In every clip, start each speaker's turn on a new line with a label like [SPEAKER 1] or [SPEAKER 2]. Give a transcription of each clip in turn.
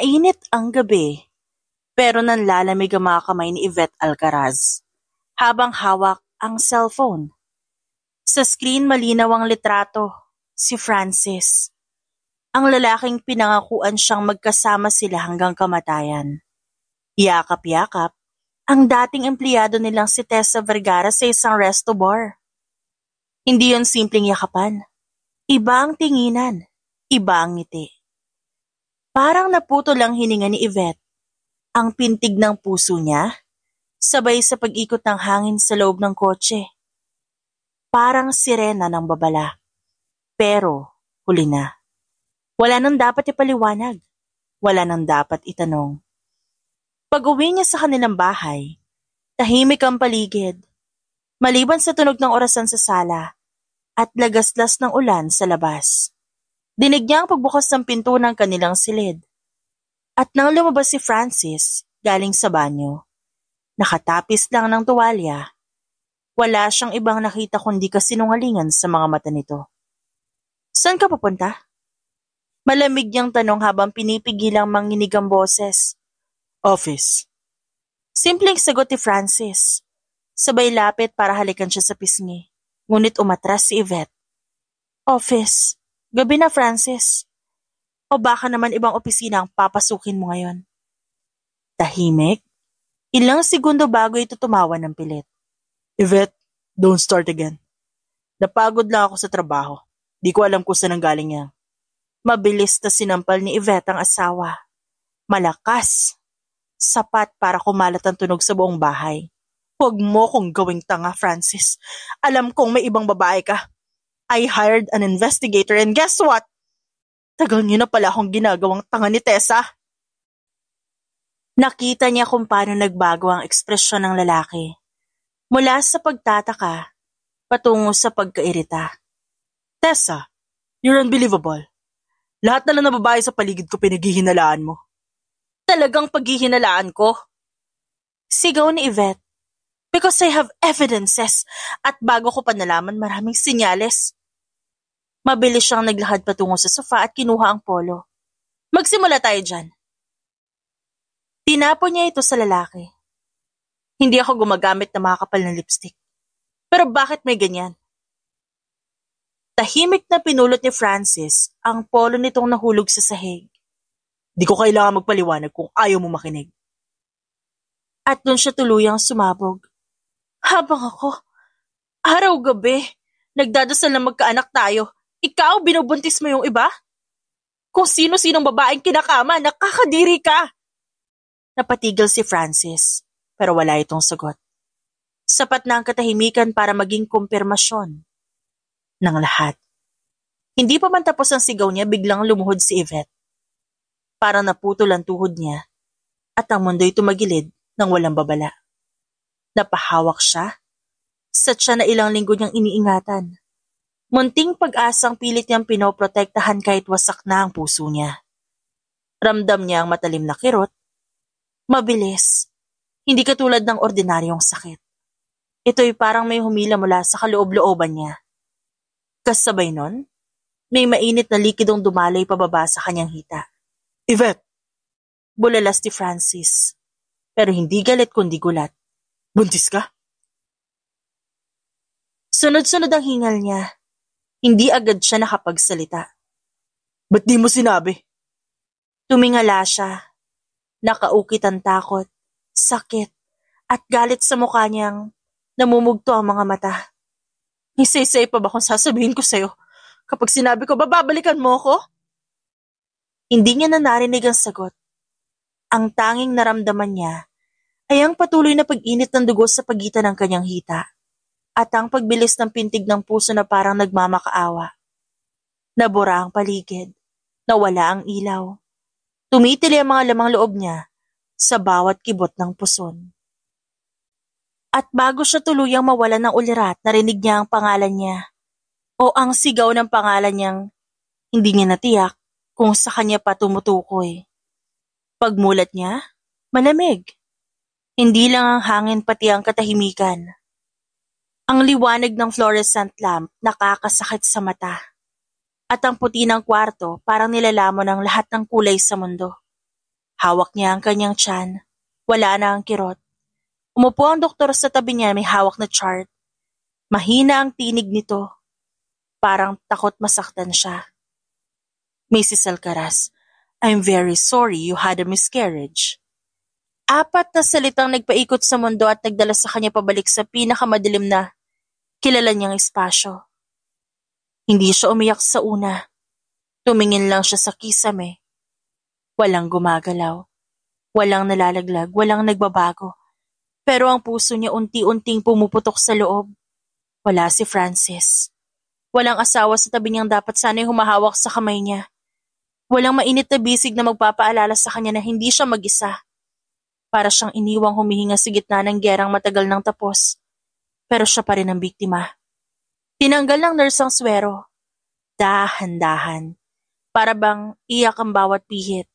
[SPEAKER 1] Mainit ang gabi, pero nanlalamig ang mga kamay ni Yvette Alcaraz habang hawak ang cellphone. Sa screen malinaw ang litrato, si Francis. Ang lalaking pinangakuan siyang magkasama sila hanggang kamatayan. Yakap-yakap ang dating empleyado nilang si Tessa Vergara sa isang resto bar. Hindi yon simpleng yakapan. Iba ang tinginan, iba ang ngiti. Parang naputol ang hininga ni Yvette. Ang pintig ng puso niya, sabay sa pag-ikot ng hangin sa loob ng kotse. Parang sirena ng babala. Pero, huli na. Wala nang dapat ipaliwanag. Wala nang dapat itanong. Pag-uwi niya sa kanilang bahay, tahimik ang paligid. Maliban sa tunog ng orasan sa sala at lagaslas ng ulan sa labas. Dinig niya ang pagbukas ng pinto ng kanilang silid. At nang lumabas si Francis, galing sa banyo, nakatapis lang ng tuwalya, wala siyang ibang nakita kundi kasinungalingan sa mga mata nito. Saan ka papunta? Malamig niyang tanong habang pinipigilang manginig ang boses. Office. Simpleng sagot ni Francis. Sabay lapit para halikan siya sa pisngi. Ngunit umatras si Yvette. Office. Gabi na, Francis. O baka naman ibang opisina ang papasukin mo ngayon. Tahimik. Ilang segundo bago ito tumawa ng pilit. Yvette, don't start again. Napagod lang ako sa trabaho. Di ko alam kung saan ang galing yan. Mabilis na sinampal ni Yvette ang asawa. Malakas. Sapat para kumalat ang tunog sa buong bahay. Huwag mo kong gawing tanga, Francis. Alam kong may ibang babae ka. I hired an investigator and guess what? Tagal niyo na pala akong ginagawang tanga ni Tessa. Nakita niya kung paano nagbago ang ekspresyon ng lalaki. Mula sa pagtataka, patungo sa pagkairita. Tessa, you're unbelievable. Lahat na lang na babae sa paligid ko pinaghihinalaan mo. Talagang paghihinalaan ko? Sigaw ni Yvette. Because I have evidences at bago ko pa nalaman maraming sinyales. Mabilis siyang naglakad patungo sa sofa at kinuha ang polo. Magsimula tayo dyan. Tinapon niya ito sa lalaki. Hindi ako gumagamit ng mga kapal na lipstick. Pero bakit may ganyan? Tahimik na pinulot ni Francis ang polo nitong nahulog sa sahig. Di ko kailangan magpaliwanag kung ayaw mo makinig. At doon siya tuluyang sumabog. Habang ako, araw-gabi, nagdadasal na magkaanak tayo, ikaw binubuntis mo yung iba? Kung sino-sinong babaeng kinakama, nakakadiri ka! Napatigil si Francis, pero wala itong sagot. Sapat na ang katahimikan para maging kumpirmasyon ng lahat. Hindi pa man tapos ang sigaw niya, biglang lumuhod si Yvette. Parang naputol ang tuhod niya at ang mundo'y tumagilid ng walang babala. Napahawak siya, satya na ilang linggo niyang iniingatan. Munting pag-asang pilit niyang pinoprotektahan kahit wasak na ang puso niya. Ramdam niya ang matalim na kirot. Mabilis, hindi katulad ng ordinaryong sakit. Ito'y parang may humila mula sa kaloob-looban niya. Kasabay nun, may mainit na likidong dumalay pababa sa kanyang hita. Yvette! Bulalas ni Francis, pero hindi galit kundi gulat. Buntis ka? Sunod-sunod ang hingal niya. Hindi agad siya nakapagsalita. Ba't di mo sinabi? Tumingala siya. Nakaukit ang takot, sakit, at galit sa mukha niyang namumugto ang mga mata. Isay-say pa ba kung sasabihin ko sa'yo? Kapag sinabi ko, babalikan mo ako? Hindi niya na narinig ang sagot. Ang tanging naramdaman niya ay ang patuloy na pag-init ng dugo sa pagitan ng kanyang hita at ang pagbilis ng pintig ng puso na parang nagmamakaawa. Nabura ang paligid, nawala ang ilaw. Tumitili ang mga lamang loob niya sa bawat kibot ng puson. At bago siya tuluyang mawalan ng ulirat, narinig niya ang pangalan niya o ang sigaw ng pangalan niyang hindi niya natiyak kung sa kanya pa tumutukoy. Pagmulat niya, malamig. Hindi lang ang hangin pati ang katahimikan. Ang liwanag ng fluorescent lamp nakakasakit sa mata. At ang puti ng kwarto parang nilalamon ng lahat ng kulay sa mundo. Hawak niya ang kanyang tiyan. Wala na ang kirot. Umupo ang doktor sa tabi niya, may hawak na chart. Mahina ang tinig nito. Parang takot masaktan siya. Mrs. Alcaraz, I'm very sorry you had a miscarriage. 4 na salitang nagpaikot sa mundo at nagdala sa kanya pabalik sa pinakamadilim na kilala niyang espasyo. Hindi siya umiyak sa una. Tumingin lang siya sa kisame. Walang gumagalaw. Walang nalalaglag, walang nagbabago. Pero ang puso niya unti-unting pumuputok sa loob. Wala si Francis. Walang asawa sa tabi niyang dapat sana'y humahawak sa kamay niya. Walang mainit na bisig na magpapaalala sa kanya na hindi siya mag-isa. Para siyang iniwang humihinga sa gitna ng gerang matagal nang tapos. Pero siya pa rin ang biktima. Tinanggal ng nurse ang swero. Dahan-dahan. Para bang iyak ang bawat pihit.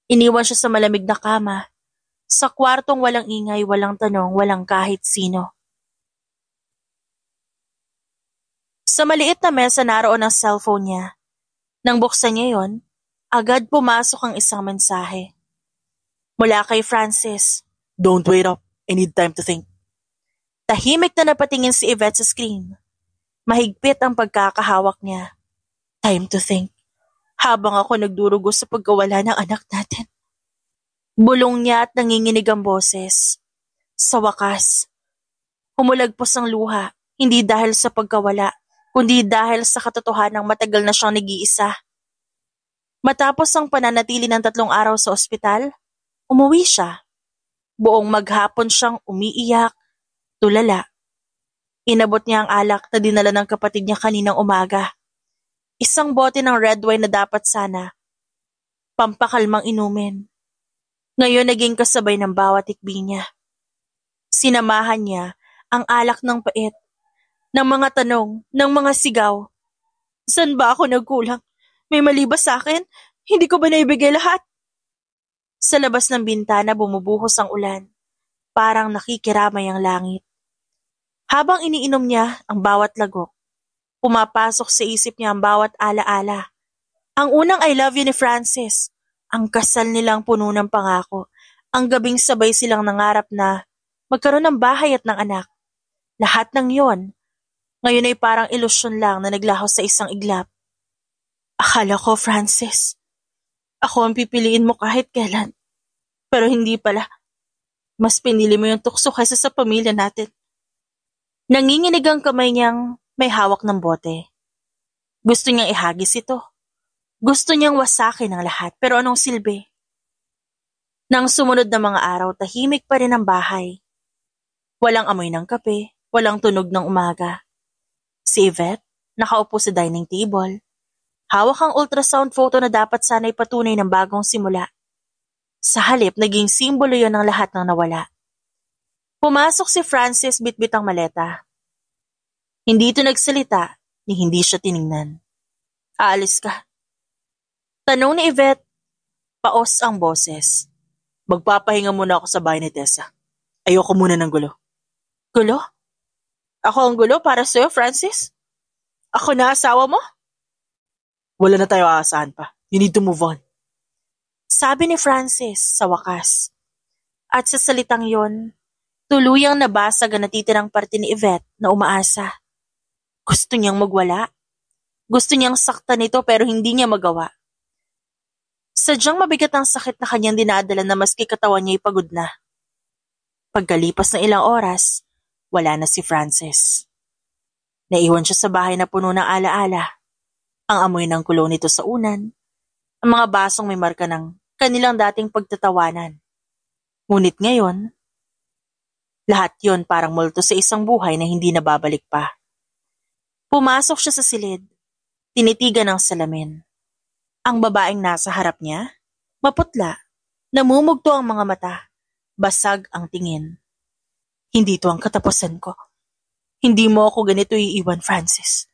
[SPEAKER 1] Iniwan siya sa malamig na kama. Sa kwartong walang ingay, walang tanong, walang kahit sino. Sa maliit na mesa naroon ang cellphone niya. Nang buksan niya yon, agad pumasok ang isang mensahe. Mula kay Francis. Don't wait up. I need time to think. Tahimik na napatingin si Yvette sa screen. Mahigpit ang pagkakahawak niya. Time to think. Habang ako nagdurugo sa pagkawala ng anak natin. Bulong niya at nanginginig ang boses. Sa wakas, humulagpos ang luha, hindi dahil sa pagkawala, kundi dahil sa katotohanang matagal na siyang nag-iisa. Matapos ang pananatili ng 3 araw sa ospital, umuwi siya. Buong maghapon siyang umiiyak, tulala. Inabot niya ang alak na dinala ng kapatid niya kaninang umaga. Isang bote ng red wine na dapat sana pampakalmang inumin. Ngayon naging kasabay ng bawat ikbi niya. Sinamahan niya ang alak ng pait, ng mga tanong, ng mga sigaw. Saan ba ako nagkulang? May mali ba sa akin? Hindi ko ba naibigay lahat? Sa labas ng bintana bumubuhos ang ulan. Parang nakikiramay ang langit. Habang iniinom niya ang bawat lagok, pumapasok sa isip niya ang bawat alaala. Ang unang I love you ni Francis, ang kasal nilang puno ng pangako, ang gabing sabay silang nangarap na magkaroon ng bahay at ng anak. Lahat ng yon, ngayon ay parang ilusyon lang na naglaho sa isang iglap. Akala ko, Francis, ako ang pipiliin mo kahit kailan. Pero hindi pala. Mas pinili mo yung tukso kaysa sa pamilya natin. Nanginginig ang kamay niyang may hawak ng bote. Gusto niyang ihagis ito. Gusto niyang wasakin ang lahat, pero anong silbi? Nang sumunod na mga araw, tahimik pa rin ang bahay. Walang amoy ng kape, walang tunog ng umaga. Si Yvette, nakaupo sa dining table. Hawak ang ultrasound photo na dapat sana'y patunay ng bagong simula. Sa halip, naging simbolo yon ng lahat ng nawala. Pumasok si Francis bitbit ang maleta. Hindi ito nagsalita, ni hindi siya tiningnan. Aalis ka. Tanong ni Yvette, paos ang boses. Magpapahinga muna ako sa bahay ni Tessa. Ayoko muna ng gulo. Gulo? Ako ang gulo para sa'yo, Francis? Ako na asawa mo? Wala na tayo aasahan pa. You need to move on. Sabi ni Francis sa wakas. At sa salitang yon, tuluyang nabasag ang natitirang parte ni Yvette na umaasa. Gusto niyang magwala. Gusto niyang saktan ito pero hindi niya magawa. Sadyang mabigat ang sakit na kanyang dinadala na maski katawan niya'y pagod na. Pagkalipas ng ilang oras, wala na si Francis. Naiwan siya sa bahay na puno ng alaala. Ang amoy ng kulo nito sa unan, ang mga basong may marka ng kanilang dating pagtatawanan. Ngunit ngayon, lahat yon parang multo sa isang buhay na hindi nababalik pa. Pumasok siya sa silid, tinitigan ng salamin. Ang babaeng nasa harap niya, maputla, namumugto ang mga mata, basag ang tingin. Hindi ito ang katapusan ko. Hindi mo ako ganito iiwan, Francis.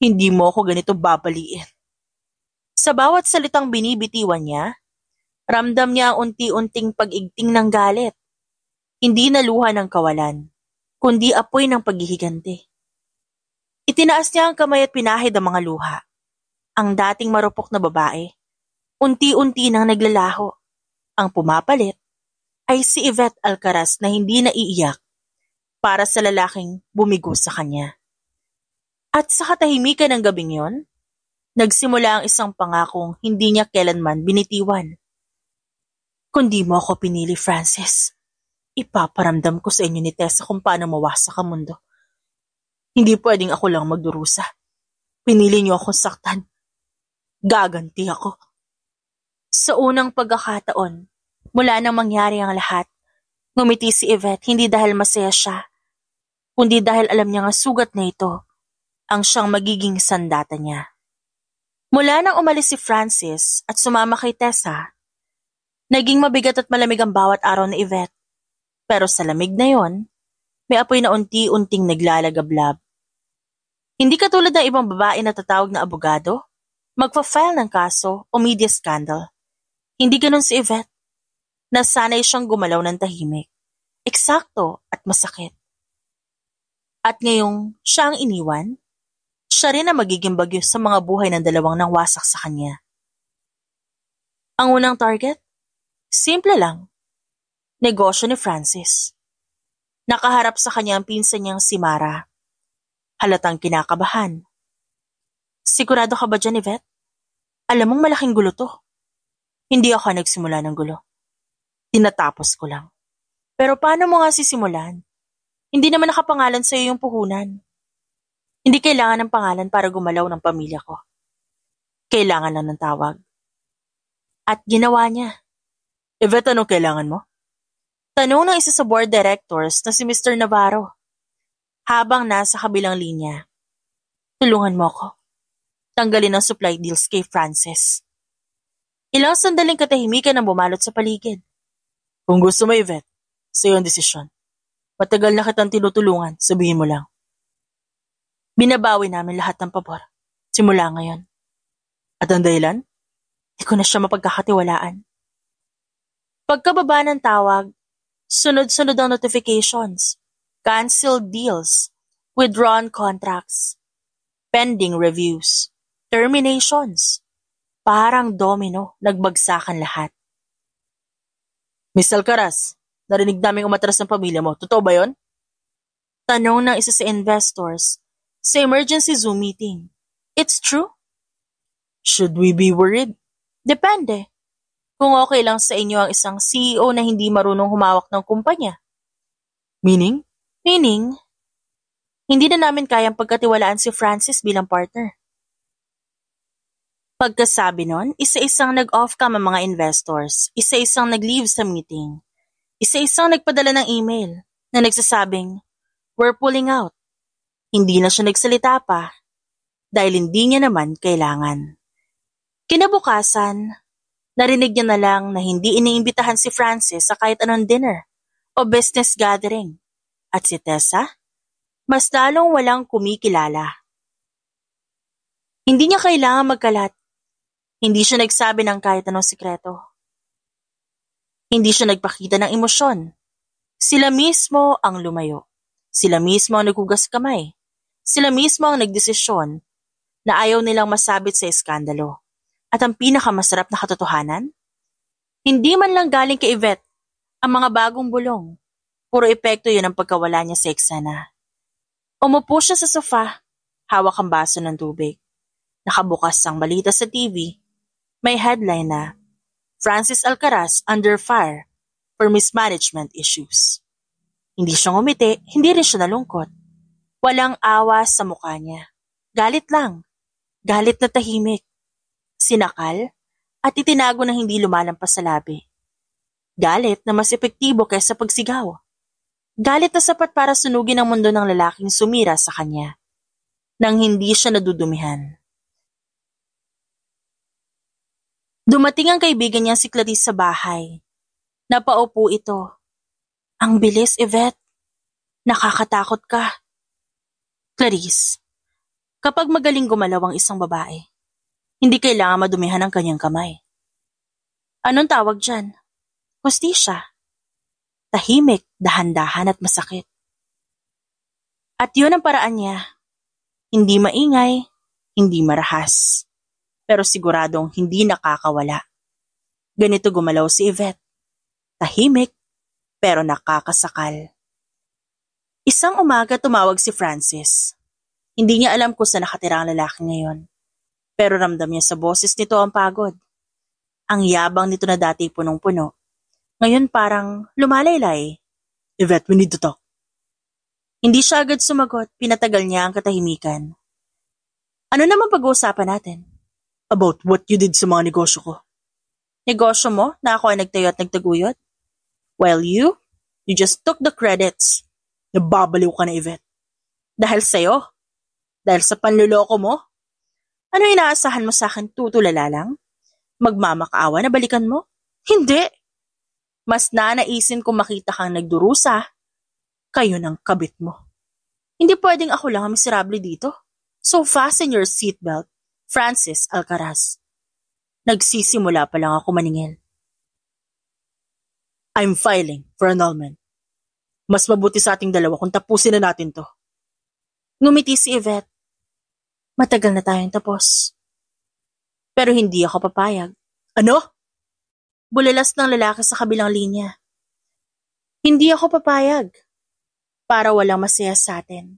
[SPEAKER 1] Hindi mo ako ganito babaliin. Sa bawat salitang binibitiwan niya, ramdam niya ang unti-unting pag-igting ng galit. Hindi na luha ng kawalan, kundi apoy ng paghihiganti. Itinaas niya ang kamay at pinahid ang mga luha. Ang dating marupok na babae, unti-unti nang naglalaho. Ang pumapalit ay si Yvette Alcaraz na hindi naiiyak para sa lalaking bumigo sa kanya. At sa katahimikan ng gabing yon, nagsimula ang isang pangakong hindi niya kailanman binitiwan. Kung di mo ako pinili, Francis, ipaparamdam ko sa inyo ni Tessa kung paano mawasak ang mundo. Hindi pwedeng ako lang magdurusa. Pinili niyo akong saktan. Gaganti ako. Sa unang pagkakataon, mula nang mangyari ang lahat, ngumiti si Yvette hindi dahil masaya siya, kundi dahil alam niya nga sugat na ito ang siyang magiging sandata niya. Mula nang umalis si Francis at sumama kay Tessa, naging mabigat at malamig ang bawat araw ni Yvette. Pero sa lamig na yon, may apoy na unti-unting naglalagablab. Hindi katulad ng ibang babae na tatawag na abogado, magpa-file ng kaso o media scandal. Hindi ganun si Yvette. Nasanay siyang gumalaw ng tahimik, eksakto at masakit. At ngayong siya ang iniwan, siya rin ang magiging bagyo sa mga buhay ng dalawang nang wasak sa kanya. Ang unang target? Simple lang. Negosyo ni Francis. Nakaharap sa kanya ang pinsan niyang si Mara. Halatang kinakabahan. Sigurado ka ba dyan, Yvette? Alam mong malaking gulo to. Hindi ako nagsimula ng gulo. Tinatapos ko lang. Pero paano mo nga sisimulan? Hindi naman nakapangalan sa iyo yung puhunan. Hindi kailangan ng pangalan para gumalaw ng pamilya ko. Kailangan lang ng tawag. At ginawa niya. Yvette, anong kailangan mo? Tanong ng isa sa board directors na si Mr. Navarro. Habang nasa kabilang linya. Tulungan mo ako. Tanggalin ang supply deals kay Francis. Ilang sandaling katahimikan ang bumalot sa paligid. Kung gusto mo, Yvette, sa iyo ang desisyon. Matagal na kitang tinutulungan, sabihin mo lang. Binabawi namin lahat ng pabor. Simula ngayon. At ang dahilan? Di ko na siya mapagkakatiwalaan. Pagkababa ng tawag, sunod-sunod ang notifications, canceled deals, withdrawn contracts, pending reviews, terminations. Parang domino, nagbagsakan lahat. Miss Alcaraz, narinig naming umatras ng pamilya mo. Totoo ba yon? Tanong ng isa sa investors sa emergency Zoom meeting. It's true? Should we be worried? Depende. Kung okay lang sa inyo ang isang CEO na hindi marunong humawak ng kumpanya. Meaning? Meaning, hindi na namin kayang pagkatiwalaan si Francis bilang partner. Pagkasabi nun, isa-isang nag-off-cam ang mga investors, isa-isang nag-leave sa meeting, isa-isang nagpadala ng email na nagsasabing, we're pulling out. Hindi na siya nagsalita pa dahil hindi niya naman kailangan. Kinabukasan, narinig niya na lang na hindi iniimbitahan si Francis sa kahit anong dinner o business gathering at si Tessa, mas lalong walang kumikilala. Hindi niya kailangan magkalat. Hindi siya nagsabi ng kahit anong sikreto. Hindi siya nagpakita ng emosyon. Sila mismo ang lumayo. Sila mismo ang naghugas kamay. Sila mismo ang nagdesisyon na ayaw nilang masabit sa eskandalo. At ang pinakamasarap na katotohanan? Hindi man lang galing kay Yvette ang mga bagong bulong. Puro epekto yun ang pagkawala niya sa eksena. Umupo siya sa sofa, hawak ang baso ng tubig. Nakabukas ang balita sa TV. May headline na, Francis Alcaraz under fire for mismanagement issues. Hindi siya ngumiti, hindi rin siya nalungkot. Walang awa sa mukha niya. Galit lang. Galit na tahimik. Sinakal at itinago na hindi lumalampas sa labi. Galit na mas epektibo kaysa pagsigaw. Galit na sapat para sunugin ang mundo ng lalaking sumira sa kanya. Nang hindi siya nadudumihan. Dumating ang kaibigan niyang si Clarice sa bahay. Napaupo ito. Ang bilis, Yvette. Nakakatakot ka. Clarice, kapag magaling gumalaw ang isang babae, hindi kailangan madumihan ang kanyang kamay. Anong tawag dyan? Hustisya. Tahimik, dahan-dahan at masakit. At yun ang paraan niya. Hindi maingay, hindi marahas. Pero siguradong hindi nakakawala. Ganito gumalaw si Yvette. Tahimik, pero nakakasakal. Isang umaga tumawag si Francis. Hindi niya alam kung saan nakatira ang lalaki ngayon. Pero ramdam niya sa boses nito ang pagod. Ang yabang nito na dati punong-puno. Ngayon parang lumalaylay. Yvette, we need to talk. Hindi siya agad sumagot, pinatagal niya ang katahimikan. Ano naman pag-uusapan natin? About what you did sa mga negosyo ko. Negosyo mo na ako ay nagtayo at nagtaguyod? While you just took the credits. Nababaliw ka na, Yvette. Dahil sa'yo? Dahil sa panluloko mo? Ano inaasahan mo sa akin, tutulala lang? Magmamakaawa na balikan mo? Hindi! Mas nanaisin kung makita kang nagdurusa, kayo ng kabit mo. Hindi pwedeng ako lang ang miserable dito. So fasten your seatbelt, Francis Alcaraz. Nagsisimula pa lang ako maningil. I'm filing for annulment. Mas mabuti sa ating dalawa kung tapusin na natin to. Ngumiti si Yvette. Matagal na tayong tapos. Pero hindi ako papayag. Ano? Bulalas ng lalaki sa kabilang linya. Hindi ako papayag. Para walang masaya sa atin.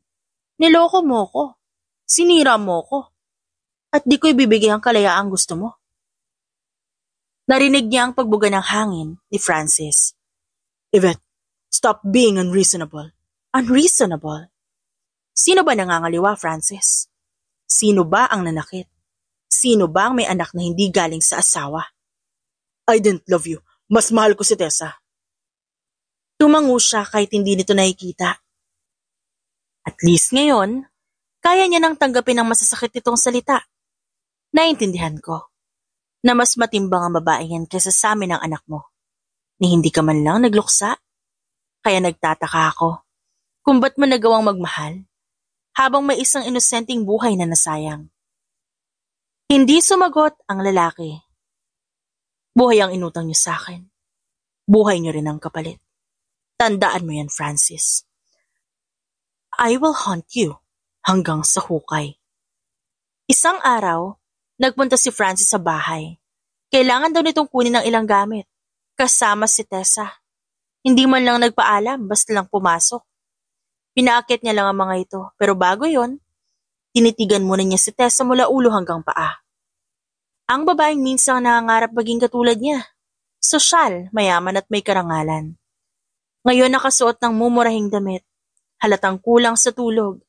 [SPEAKER 1] Niloko mo ko. Sinira mo ko. At di ko ibibigay ang kalayaang gusto mo. Narinig niya ang pagbuga ng hangin ni Francis. Yvette, stop being unreasonable. Unreasonable? Sino ba nangangaliwa, Francis? Sino ba ang nanakit? Sino ba ang may anak na hindi galing sa asawa? I didn't love you. Mas mahal ko si Tessa. Tumango siya kahit hindi nito nakikita. At least ngayon, kaya niya nang tanggapin ang masasakit nitong salita. Naintindihan ko na mas matimbang ang babae yan kaysa sa amin ang anak mo. Ni hindi ka man lang nagluksa. Kaya nagtataka ako kung ba't mo nagawang magmahal habang may isang inosenteng buhay na nasayang. Hindi sumagot ang lalaki. Buhay ang inutang niyo sa akin. Buhay niyo rin ang kapalit. Tandaan mo yan, Francis. I will haunt you hanggang sa hukay. Isang araw, nagpunta si Francis sa bahay. Kailangan daw nitong kunin ng ilang gamit. Kasama si Tessa. Hindi man lang nagpaalam, basta lang pumasok. Pinaakit niya lang ang mga ito, pero bago yon, tinitigan muna niya si Tessa mula ulo hanggang paa. Ang babaeng minsang nangangarap maging katulad niya. Sosyal, mayaman at may karangalan. Ngayon nakasuot ng mumurahing damit, halatang kulang sa tulog,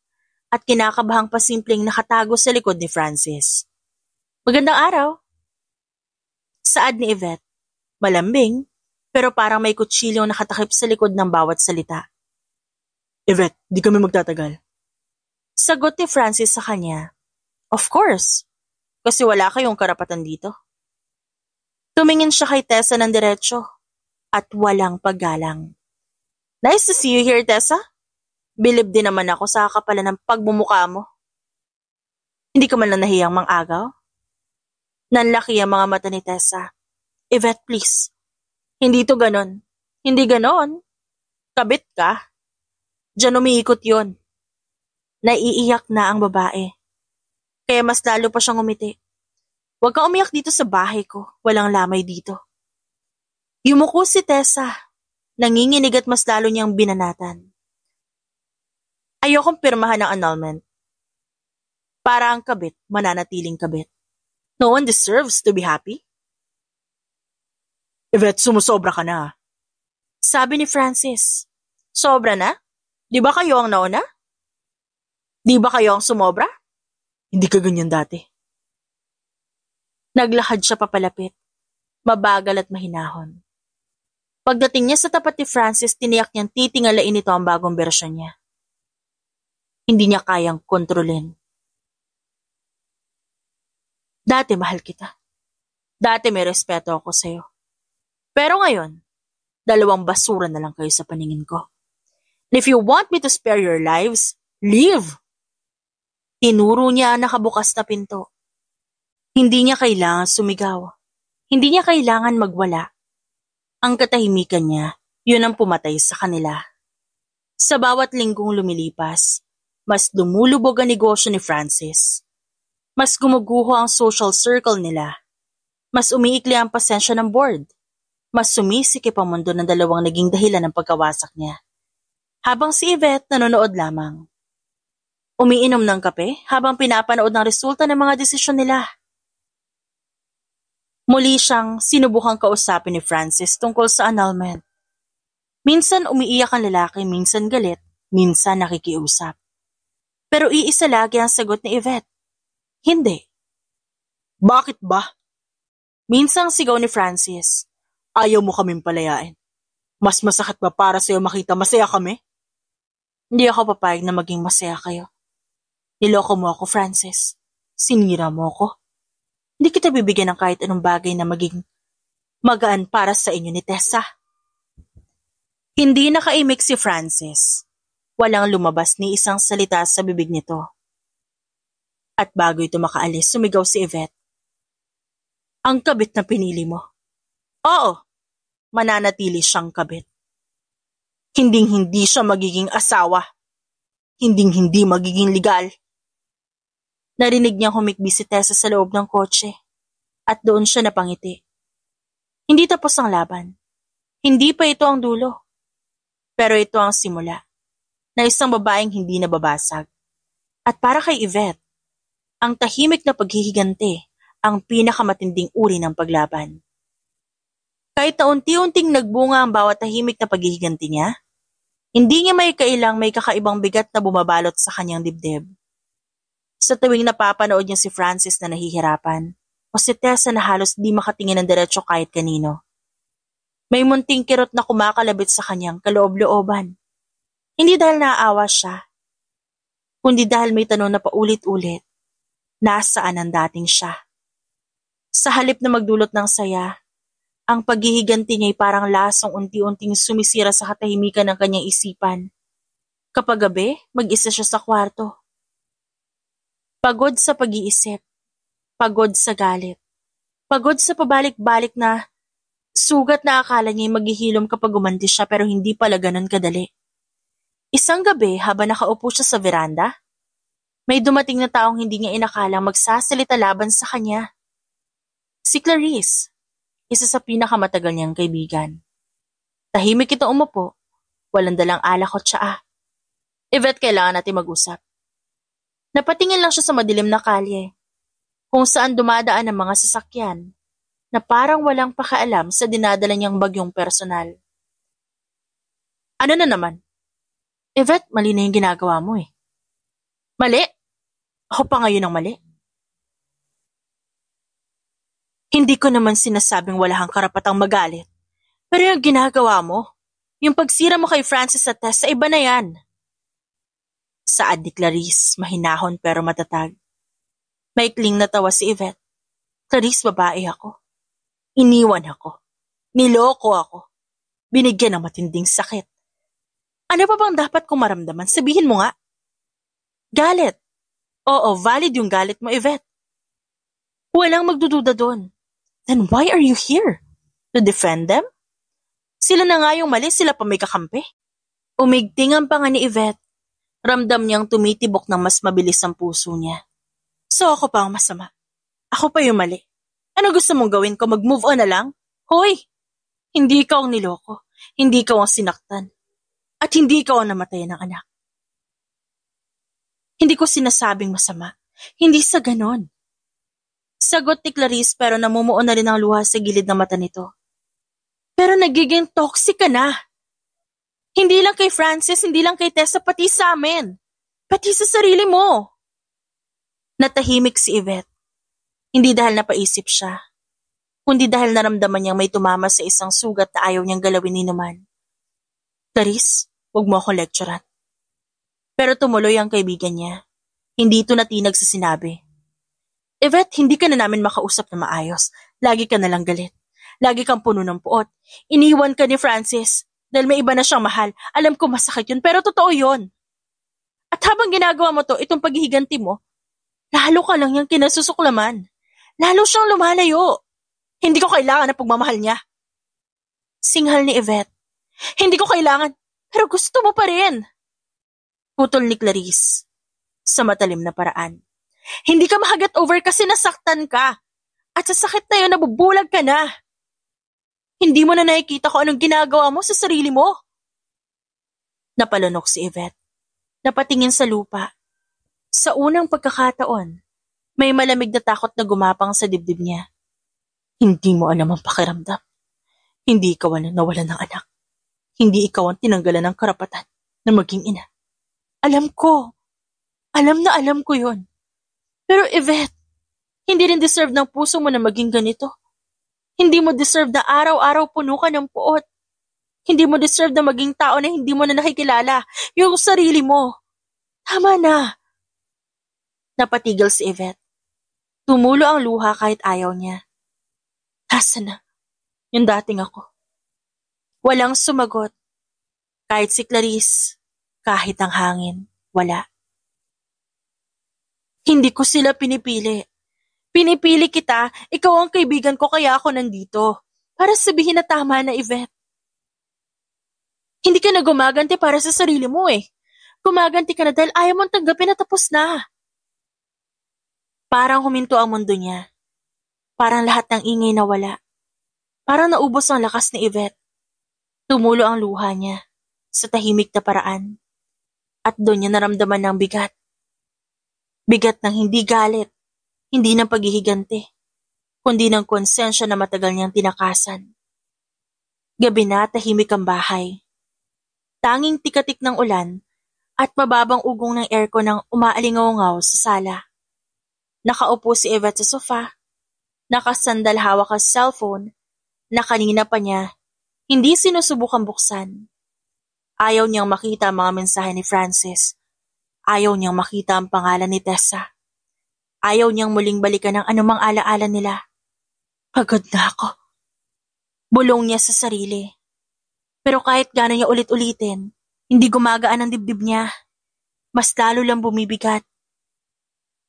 [SPEAKER 1] at kinakabahang pasimpleng nakatago sa likod ni Francis. Magandang araw! Saad ni Yvette, malambing, pero parang may kutsilyong nakatakip sa likod ng bawat salita. Yvette, di kami magtatagal. Sagot ni Francis sa kanya. Of course, kasi wala kayong karapatan dito. Tumingin siya kay Tessa ng diretsyo at walang paggalang. Nice to see you here, Tessa. Bilib din naman ako sa kapalan ng pagmumukha mo. Hindi ka man lang nahiyang mang-agaw? Nanlaki ang mga mata ni Tessa. Yvette, please. Hindi to ganon. Hindi ganon. Kabit ka. Diyan umiikot yon. Naiiyak na ang babae. Kaya mas lalo pa siyang umiti. Huwag kang umiyak dito sa bahay ko. Walang lamay dito. Yumuko si Tessa. Nanginginig at mas lalo niyang binanatan. Ayokong pirmahan ng annulment. Para ang kabit, mananatiling kabit. No one deserves to be happy. Yvette, sumusobra ka na. Sabi ni Francis. Sobra na? Di ba kayo ang nauna? Di ba kayo ang sumobra? Hindi ka ganyan dati. Naglakad siya papalapit. Mabagal at mahinahon. Pagdating niya sa tapat ni Francis, tiniyak niyang titingalain ito ang bagong bersyon niya. Hindi niya kayang kontrolin. Dati mahal kita. Dati may respeto ako sa'yo. Pero ngayon, dalawang basura na lang kayo sa paningin ko. And if you want me to spare your lives, leave! Tinuro niya ang nakabukas na pinto. Hindi niya kailangan sumigaw. Hindi niya kailangan magwala. Ang katahimikan niya, yun ang pumatay sa kanila. Sa bawat linggong lumilipas, mas dumulubog ang negosyo ni Francis. Mas gumuguho ang social circle nila. Mas umiikli ang pasensya ng board. Mas sumisikip ang mundo ng dalawang naging dahilan ng pagkawasak niya. Habang si Yvette nanonood lamang. Umiinom ng kape habang pinapanood ng resulta ng mga desisyon nila. Muli siyang sinubukang kausapin ni Francis tungkol sa annulment. Minsan umiiyak ang lalaki, minsan galit, minsan nakikiusap. Pero iisa lagi ang sagot ni Yvette. Hindi. Bakit ba? Minsang sigaw ni Francis. Ayaw mo kaming palayain. Mas masakit ba para sa'yo makita masaya kami? Hindi ako papayag na maging masaya kayo. Niloko mo ako, Francis. Sinira mo ako. Hindi kita bibigyan ng kahit anong bagay na maging magaan para sa inyo ni Tessa. Hindi nakaimik si Francis. Walang lumabas ni isang salita sa bibig nito. At bago ito makaalis, sumigaw si Yvette. Ang kabit na pinili mo. Oo, mananatili siyang kabit. Hinding-hindi siya magiging asawa. Hinding-hindi magiging legal. Narinig niyang humikbi si Tessa sa loob ng kotse at doon siya napangiti. Hindi tapos ang laban. Hindi pa ito ang dulo. Pero ito ang simula na isang babaeng hindi nababasag. At para kay Yvette, ang tahimik na paghihigante ang pinakamatinding uri ng paglaban. Kahit na unti-unting nagbunga ang bawat tahimik na paghihiganti niya, hindi niya may kailang may kakaibang bigat na bumabalot sa kanyang dibdib. Sa tuwing napapanood niya si Francis na nahihirapan, o si Tessa na halos di makatingin ng diretso kahit kanino, may munting kirot na kumakalabit sa kanyang kaloob-looban. Hindi dahil naaawa siya, kundi dahil may tanong na paulit-ulit, nasaan ang dating siya? Sa halip na magdulot ng saya, ang paghihiganti niya ay parang lasong unti-unting sumisira sa katahimikan ng kanyang isipan. Kapag gabi, mag-isa siya sa kwarto. Pagod sa pag-iisip, pagod sa galit, pagod sa pabalik-balik na sugat na akala niya maghihilom kapag gumanti siya pero hindi pala ganun kadali. Isang gabi habang nakaupo siya sa veranda, may dumating na taong hindi niya inakalang magsasalita laban sa kanya. Si Clarice. Isa sa pinakamatagal niyang kaibigan. Tahimik itong umupo, walang dalang alak o tsaa. Yvette, kailangan natin mag-usap. Napatingin lang siya sa madilim na kalye, kung saan dumadaan ang mga sasakyan, na parang walang pakaalam sa dinadala niyang bagyong personal. Ano na naman? Yvette, mali na yung ginagawa mo eh. Mali? Ako pa ngayon ang mali. Hindi ko naman sinasabing wala kang karapatang magalit. Pero yung ginagawa mo, yung pagsira mo kay Francis at Tessa, iba na yan. Saad ni Clarice, mahinahon pero matatag. Maikling natawa si Yvette. Clarice, babae ako. Iniwan ako. Niloko ako. Binigyan ng matinding sakit. Ano pa bang dapat kong maramdaman? Sabihin mo nga. Galit. Oo, valid yung galit mo, Yvette. Walang magdududa doon. Then why are you here? To defend them? Sila na nga yung mali, sila pa may kakampi. Umigting ang panga ni Yvette. Ramdam niyang tumitibok ng mas mabilis ang puso niya. So ako pa ang masama. Ako pa yung mali. Ano gusto mong gawin ko? Mag-move on na lang? Hoy! Hindi ikaw ang niloko. Hindi ikaw ang sinaktan. At hindi ikaw ang namatay ng anak. Hindi ko sinasabing masama. Hindi sa ganon. Sagot ni Clarice pero namumuo na rin ang luha sa gilid ng mata nito. Pero nagiging toxic ka na. Hindi lang kay Francis, hindi lang kay Tessa, pati sa amin. Pati sa sarili mo. Natahimik si Yvette. Hindi dahil napaisip siya, kundi dahil naramdaman niyang may tumama sa isang sugat na ayaw niyang galawin ni naman. Clarice, huwag mo akong lecturean. Pero tumuloy ang kaibigan niya. Hindi ito natinag sa sinabi. Yvette, hindi ka na namin makausap na maayos. Lagi ka nalang galit. Lagi kang puno ng puot. Iniwan ka ni Francis dahil may iba na siyang mahal. Alam ko masakit yun, pero totoo yun. At habang ginagawa mo to, itong paghihiganti mo, lalo ka lang yung kinasusuklaman. Lalo siyang lumalayo. Hindi ko kailangan ng pagmamahal niya. Singhal ni Yvette. Hindi ko kailangan, pero gusto mo pa rin. Putol ni Clarice sa matalim na paraan. Hindi ka mahagat over kasi nasaktan ka. At sa sakit na yun, nabubulag ka na. Hindi mo na nakikita kung anong ginagawa mo sa sarili mo. Napalunok si Yvette. Napatingin sa lupa. Sa unang pagkakataon, may malamig na takot na gumapang sa dibdib niya. Hindi mo alam ang pakiramdam. Hindi ikaw ang nawalan ng anak. Hindi ikaw ang tinanggalan ng karapatan na maging ina. Alam ko. Alam na alam ko yon. Pero Yvette, hindi rin deserve ng puso mo na maging ganito. Hindi mo deserve na araw-araw puno ka ng puot. Hindi mo deserve na maging tao na hindi mo na nakikilala yung sarili mo. Tama na. Napatigil si Yvette. Tumulo ang luha kahit ayaw niya. Nasaan na? Yung dating ako. Walang sumagot. Kahit si Clarice, kahit ang hangin, wala. Hindi ko sila pinipili. Pinipili kita, ikaw ang kaibigan ko kaya ako nandito. Para sabihin na tama na, Yvette. Hindi ka na gumaganti para sa sarili mo eh. Gumaganti ka na dahil ayaw mong tanggapin na tapos na. Parang huminto ang mundo niya. Parang lahat ng ingay nawala. Parang naubos ang lakas ni Yvette. Tumulo ang luha niya sa tahimik na paraan. At doon niya naramdaman ng bigat. Bigat ng hindi galit, hindi ng paghihiganti, kundi ng konsensya na matagal niyang tinakasan. Gabi na, tahimik ang bahay. Tanging tikatik ng ulan at mababang ugong ng aircon ang umaalingaw-ngaw sa sala. Nakaupo si Yvette sa sofa, nakasandal hawak ang cellphone na kanina pa niya hindi sinusubukang buksan. Ayaw niyang makita ang mga mensahe ni Francis. Ayaw niyang makita ang pangalan ni Tessa. Ayaw niyang muling balikan ang anumang alaala nila. Pagod na ako. Bulong niya sa sarili. Pero kahit gano'n niya ulit-ulitin, hindi gumagaan ang dibdib niya. Mas lalo lang bumibigat.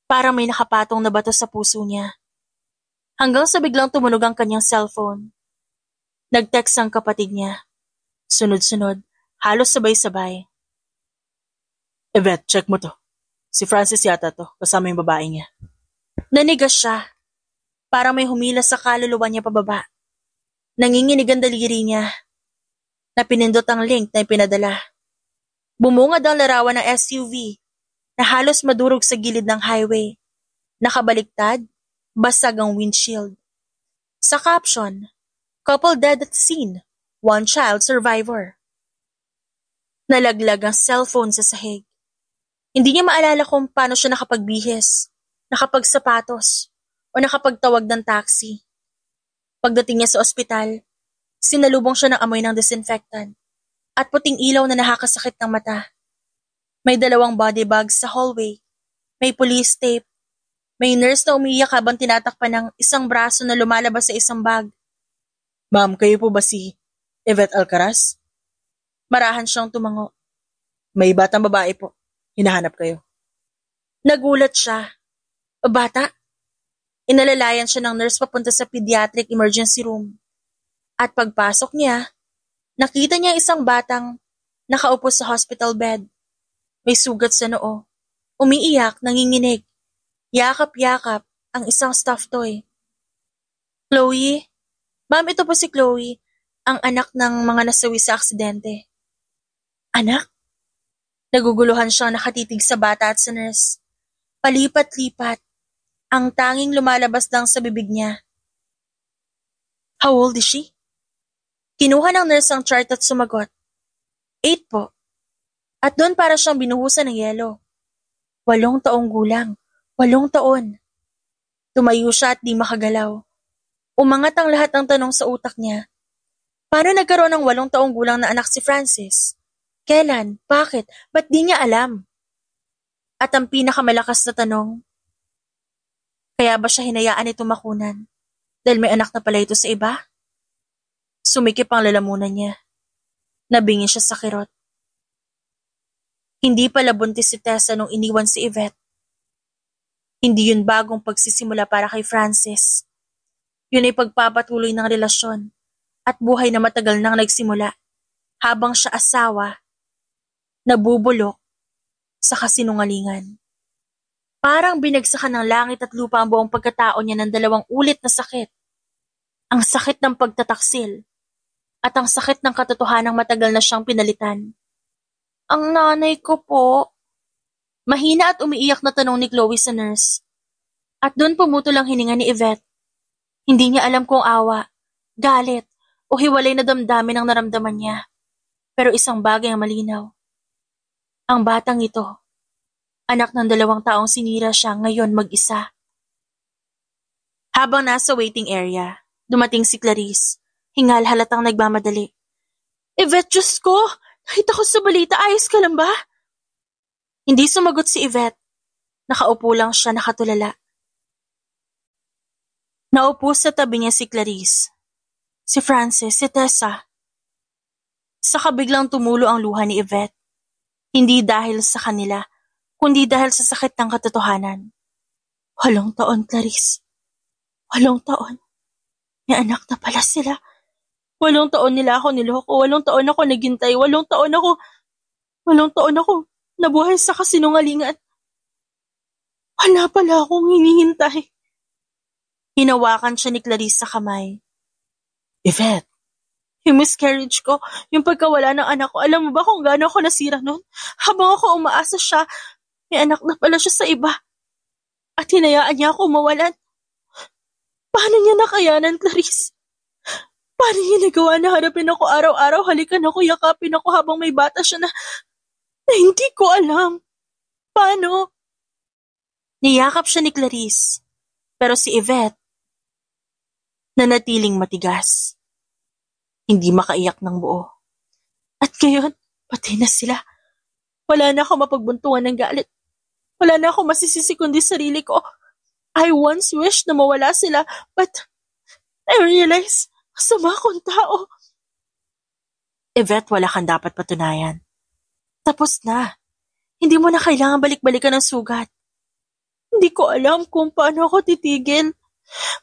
[SPEAKER 1] Parang may nakapatong na bato sa puso niya. Hanggang sa biglang tumunog ang kanyang cellphone. Nag-text ang kapatid niya. Sunod-sunod, halos sabay-sabay. Yvette, check mo to. Si Francis yata to, kasama yung babae niya. Nanigas siya. Parang may humila sa kaluluwa niya pababa. Nanginginig ang daliri niya. Napinindot ang link na ipinadala. Bumungad ang larawan ng SUV na halos madurog sa gilid ng highway. Nakabaliktad, basag ang windshield. Sa caption, couple dead at the scene, one child survivor. Nalaglag ang cellphone sa sahig. Hindi niya maalala kung paano siya nakapagbihis, nakapagsapatos, o nakapagtawag ng taxi. Pagdating niya sa ospital, sinalubong siya ng amoy ng disinfectant at puting ilaw na nakakasakit ng mata. May 2 body bags sa hallway, may police tape, may nurse na umiiyak habang tinatakpan ng isang braso na lumalabas sa isang bag. Ma'am, kayo po ba si Yvette Alcaraz? Marahan siyang tumango. May batang babae po. Hinahanap kayo. Nagulat siya. O bata? Inalalayan siya ng nurse papunta sa pediatric emergency room. At pagpasok niya, nakita niya isang batang nakaupo sa hospital bed. May sugat sa noo. Umiiyak, nanginginig. Yakap-yakap ang isang stuffed toy. Chloe? Ma'am, ito po si Chloe, ang anak ng mga nasawi sa aksidente. Anak? Naguguluhan siyang nakatitig sa bata at sa nurse. Palipat-lipat. Ang tanging lumalabas lang sa bibig niya. How old is she? Kinuha ng nurse ang chart at sumagot. 8 po. At doon para siyang binuhusan ng yelo. 8 taong gulang. 8 taon. Tumayo siya at di makagalaw. Umangat ang lahat ng tanong sa utak niya. Paano nagkaroon ng 8 taong gulang na anak si Francis? Kailan? Bakit? Ba't di niya alam? At ang pinakamalakas na tanong, kaya ba siya hinayaan itong makunan? Dahil may anak na pala ito sa iba? Sumikip ang lalamunan niya. Nabingi siya sa kirot. Hindi pala buntis si Tessa nung iniwan si Yvette. Hindi yun bagong pagsisimula para kay Francis. Yun ay pagpapatuloy ng relasyon at buhay na matagal nang nagsimula habang siya asawa, nabubulok sa kasinungalingan. Parang binagsakan ng langit at lupa ang buong pagkatao niya ng 2 ulit na sakit. Ang sakit ng pagtataksil at ang sakit ng katotohanang matagal na siyang pinalitan. Ang nanay ko po. Mahina at umiiyak na tanong ni Chloe sa nurse. At doon pumutol ang hininga ni Yvette. Hindi niya alam kung awa, galit, o hiwalay na damdamin ang naramdaman niya. Pero isang bagay ang malinaw. Ang batang ito, anak ng 2 taong sinira siya, ngayon mag-isa. Habang nasa waiting area, dumating si Clarice. Hingal halatang nagmamadali. Yvette, Diyos ko! Nakita ko sa balita, ayos ka lang ba? Hindi sumagot si Yvette. Nakaupo lang siya nakatulala. Naupo sa tabi niya si Clarice, si Francis, si Tessa. Saka biglang tumulo ang luha ni Yvette. Hindi dahil sa kanila, kundi dahil sa sakit ng katotohanan. 8 taon, Clarice. 8 taon. May anak na pala sila. 8 taon nila ako niloko. 8 taon ako naghintay. 8 taon ako nabuhay sa kasinungalingan. Wala pala akong hinihintay. Hinawakan siya ni Clarice sa kamay. Yvette, yung miscarriage ko, yung pagkawala ng anak ko, alam mo ba kung gaano ako nasira noon? Habang ako umaasa siya, may anak na pala siya sa iba. At hinayaan niya ako mawalan. Paano niya nakayanan, Clarice? Paano niya nagawa na harapin ako araw-araw, halikan ako, yakapin ako habang may bata siya na hindi ko alam. Paano? Niyakap siya ni Clarice. Pero si Yvette, nanatiling matigas. Hindi makaiyak ng buo. At ngayon, patay na sila. Wala na ako mapagbuntungan ng galit. Wala na ako masisisi kundi sarili ko. I once wished na mawala sila, but I realize, masama akong tao. Yvette, wala kang dapat patunayan. Tapos na. Hindi mo na kailangan balik-balikan ng sugat. Hindi ko alam kung paano ako titigil.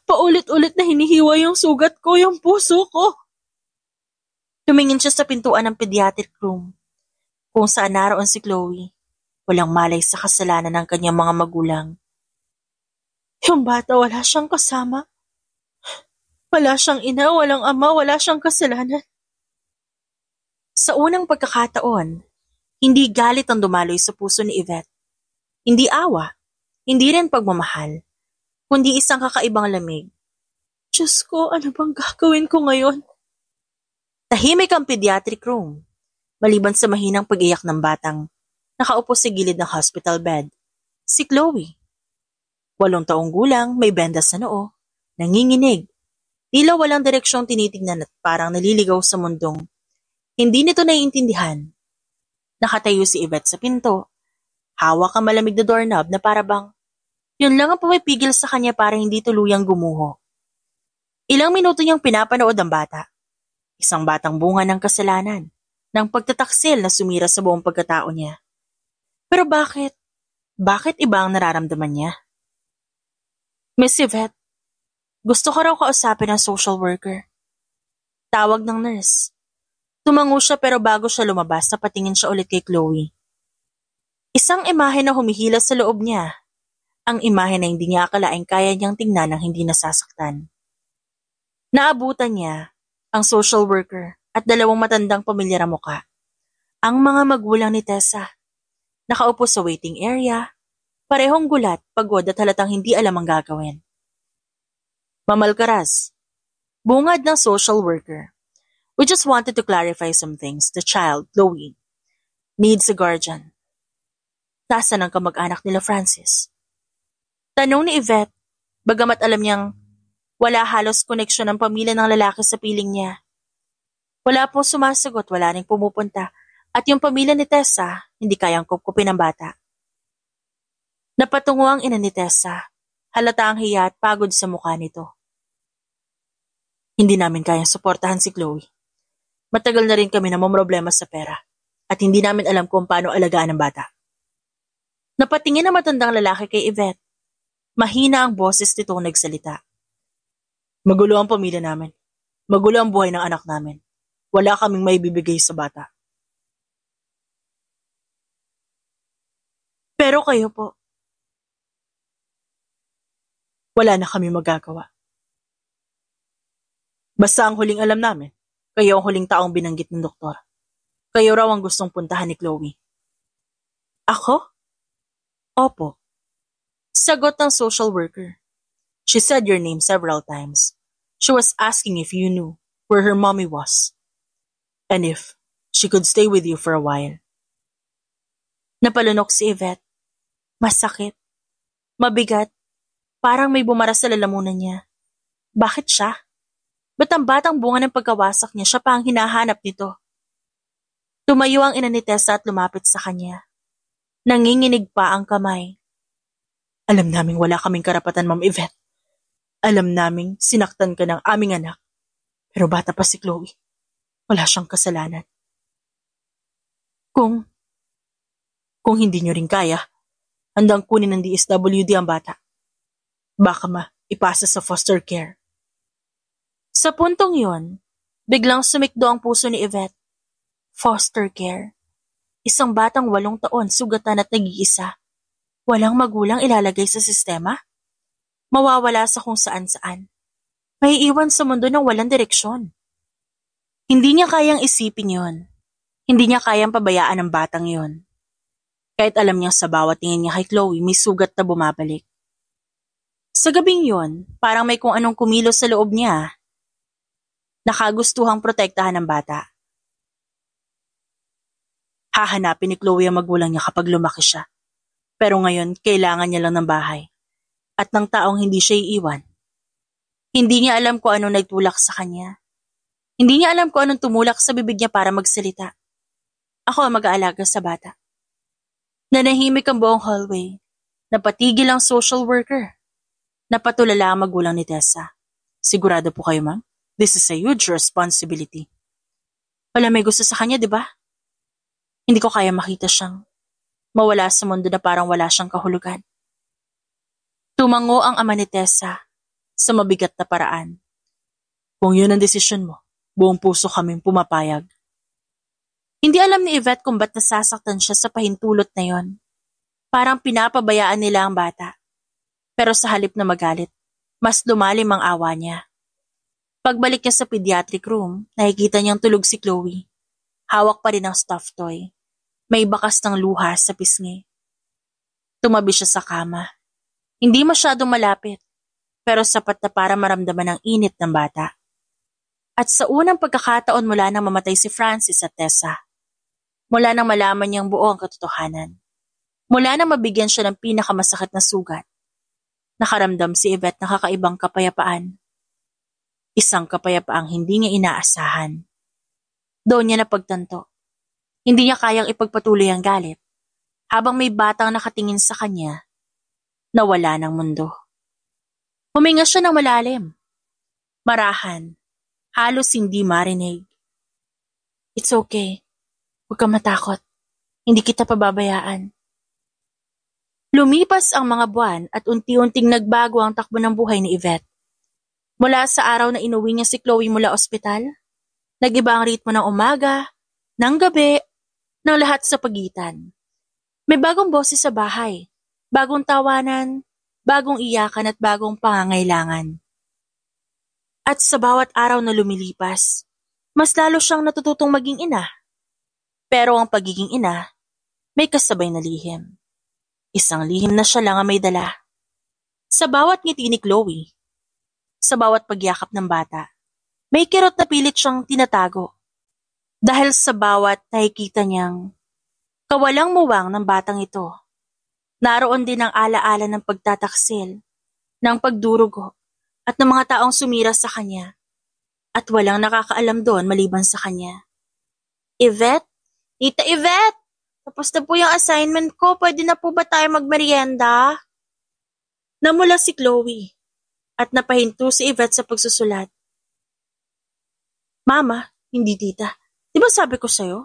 [SPEAKER 1] Paulit-ulit na hinihiwa yung sugat ko, yung puso ko. Tumingin siya sa pintuan ng pediatric room, kung saan naroon si Chloe. Walang malay sa kasalanan ng kanyang mga magulang. Yung bata wala siyang kasama. Wala siyang ina, walang ama, wala siyang kasalanan. Sa unang pagkakataon, hindi galit ang dumaloy sa puso ni Yvette. Hindi awa, hindi rin pagmamahal, kundi isang kakaibang lamig. Diyos ko, ano bang gagawin ko ngayon? Tahimik ang pediatric room, maliban sa mahinang pag-iyak ng batang nakaupo sa gilid ng hospital bed. Si Chloe. 8 taong gulang, may bendas sa noo, nanginginig. Tila walang direksyong tinitignan at parang naliligaw sa mundong. Hindi nito naiintindihan. Nakatayo si Yvette sa pinto. Hawak ang malamig na doorknob na parabang yun lang ang pumipigil sa kanya para hindi tuluyang gumuho. Ilang minuto niyang pinapanood ang bata. Isang batang bunga ng kasalanan, ng pagtataksil na sumira sa buong pagkatao niya. Pero bakit? Bakit iba ang nararamdaman niya? Miss Yvette, gusto ko raw kausapin ng social worker. Tawag ng nurse. Tumango siya pero bago siya lumabas, napatingin siya ulit kay Chloe. Isang imahe na humihila sa loob niya. Ang imahe na hindi niya akalaing kaya niyang tingnan ng hindi nasasaktan. Naabutan niya ang social worker at 2 matandang pamilyar na muka. Ang mga magulang ni Tessa. Nakaupo sa waiting area, parehong gulat, pagod at halatang hindi alam ang gagawin. Ma'am Alcaraz, bungad ng social worker. We just wanted to clarify some things. The child, Chloe, needs a guardian. Nasaan ang kamag-anak nila Francis? Tanong ni Yvette, bagamat alam niyang wala halos koneksyon ng pamilya ng lalaki sa piling niya. Wala pong sumasagot, wala rin pumupunta, at yung pamilya ni Tessa hindi kayang kupkupin ang bata. Napatungo ang ina ni Tessa, halata ang hiya at pagod sa mukha nito. Hindi namin kayang suportahan si Chloe. Matagal na rin kami na mamroblema sa pera at hindi namin alam kung paano alagaan ang bata. Napatingin ang matandang lalaki kay Yvette. Mahina ang boses nitong nagsalita. Magulo ang pamilya namin. Magulo ang buhay ng anak namin. Wala kaming maibibigay sa bata. Pero kayo po, wala na kami magagawa. Basta ang huling alam namin, Kayo ang huling taong binanggit ng doktor. Kayo raw ang gustong puntahan ni Chloe. Ako? Opo. Sagot ng social worker. She said your name several times. She was asking if you knew where her mommy was. And if she could stay with you for a while. Napalunok si Yvette. Masakit. Mabigat. Parang may bumara sa lalamunan niya. Bakit siya? Ba't ang batang bunga ng pagkawasak niya siya pa ang hinahanap nito? Tumayo ang ina ni Tessa at lumapit sa kanya. Nanginginig pa ang kamay. Alam naming wala kaming karapatan, Ma'am Yvette. Alam naming sinaktan ka ng aming anak. Pero bata pa si Chloe. Wala siyang kasalanan. Kung hindi niyo rin kaya, handang kunin ng DSWD ang bata. Baka ipasa sa foster care. Sa puntong yon, biglang sumikdo ang puso ni Yvette. Foster care. Isang batang 8 taon, sugatan at nag-iisa. Walang magulang ilalagay sa sistema? Mawawala sa kung saan-saan. May iwan sa mundo ng walang direksyon. Hindi niya kayang isipin yon. Hindi niya kayang pabayaan ang batang yon. Kahit alam niya sa bawat tingin niya kay Chloe, may sugat na bumabalik. Sa gabing yon, parang may kung anong kumilos sa loob niya. Nakagustuhang protektahan ng bata. Hahanapin ni Chloe ang magulang niya kapag lumaki siya. Pero ngayon, kailangan niya lang ng bahay. At ng taong hindi siya iiwan. Hindi niya alam kung anong nagtulak sa kanya. Hindi niya alam kung anong tumulak sa bibig niya para magsalita. Ako ang mag-aalaga sa bata. Nanahimik ang buong hallway. Napatigil ang social worker. Napatulala ang magulang ni Tessa. Sigurado po kayo, ma'am? This is a huge responsibility. Wala may gusto sa kanya, di ba? Hindi ko kaya makita siyang mawala sa mundo na parang wala siyang kahulugan. Tumango ang ama ni Tessa sa mabigat na paraan. Kung yun ang desisyon mo, buong puso kaming pumapayag. Hindi alam ni Yvette kung ba't nasasaktan siya sa pahintulot na yon. Parang pinapabayaan nila ang bata. Pero sa halip na magalit, mas lumalim ang awa niya. Pagbalik niya sa pediatric room, nakikita niyang tulog si Chloe. Hawak pa rin ang stuffed toy. May bakas ng luha sa pisngi. Tumabi siya sa kama. Hindi masyadong malapit, pero sapat na para maramdaman ang init ng bata. At sa unang pagkakataon mula nang mamatay si Francis at Tessa, mula nang malaman niyang buo ang katotohanan, mula nang mabigyan siya ng pinakamasakit na sugat, nakaramdam si Yvette ng kakaibang kapayapaan. Isang kapayapaang hindi niya inaasahan. Doon niya napagtanto. Hindi niya kayang ipagpatuloy ang galit habang may batang nakatingin sa kanya na wala ng mundo. Huminga siya ng malalim. Marahan. Halos hindi marinig. It's okay. Huwag kang matakot. Hindi kita pababayaan. Lumipas ang mga buwan at unti-unting nagbago ang takbo ng buhay ni Yvette. Mula sa araw na inuwi niya si Chloe mula ospital, nag-iba ang ritmo ng umaga, ng gabi, ng lahat sa pagitan. May bagong boses sa bahay, bagong tawanan, bagong iyakan at bagong pangangailangan. At sa bawat araw na lumilipas, mas lalo siyang natututong maging ina. Pero ang pagiging ina, may kasabay na lihim. Isang lihim na siya lang ang may dala. Sa bawat ngiti ni Chloe, sa bawat pagyakap ng bata, may kirot na pilit siyang tinatago. Dahil sa bawat nakikita niyang kawalang muwang ng batang ito, naroon din ang alaala ng pagtataksil, ng pagdurugo, at ng mga taong sumira sa kanya. At walang nakakaalam doon maliban sa kanya. Yvette? Tita Yvette! Tapos na po yung assignment ko, pwede na po ba tayo magmerienda? Namula si Chloe, at napahinto si Yvette sa pagsusulat. Mama, hindi tita. Di ba sabi ko sa'yo?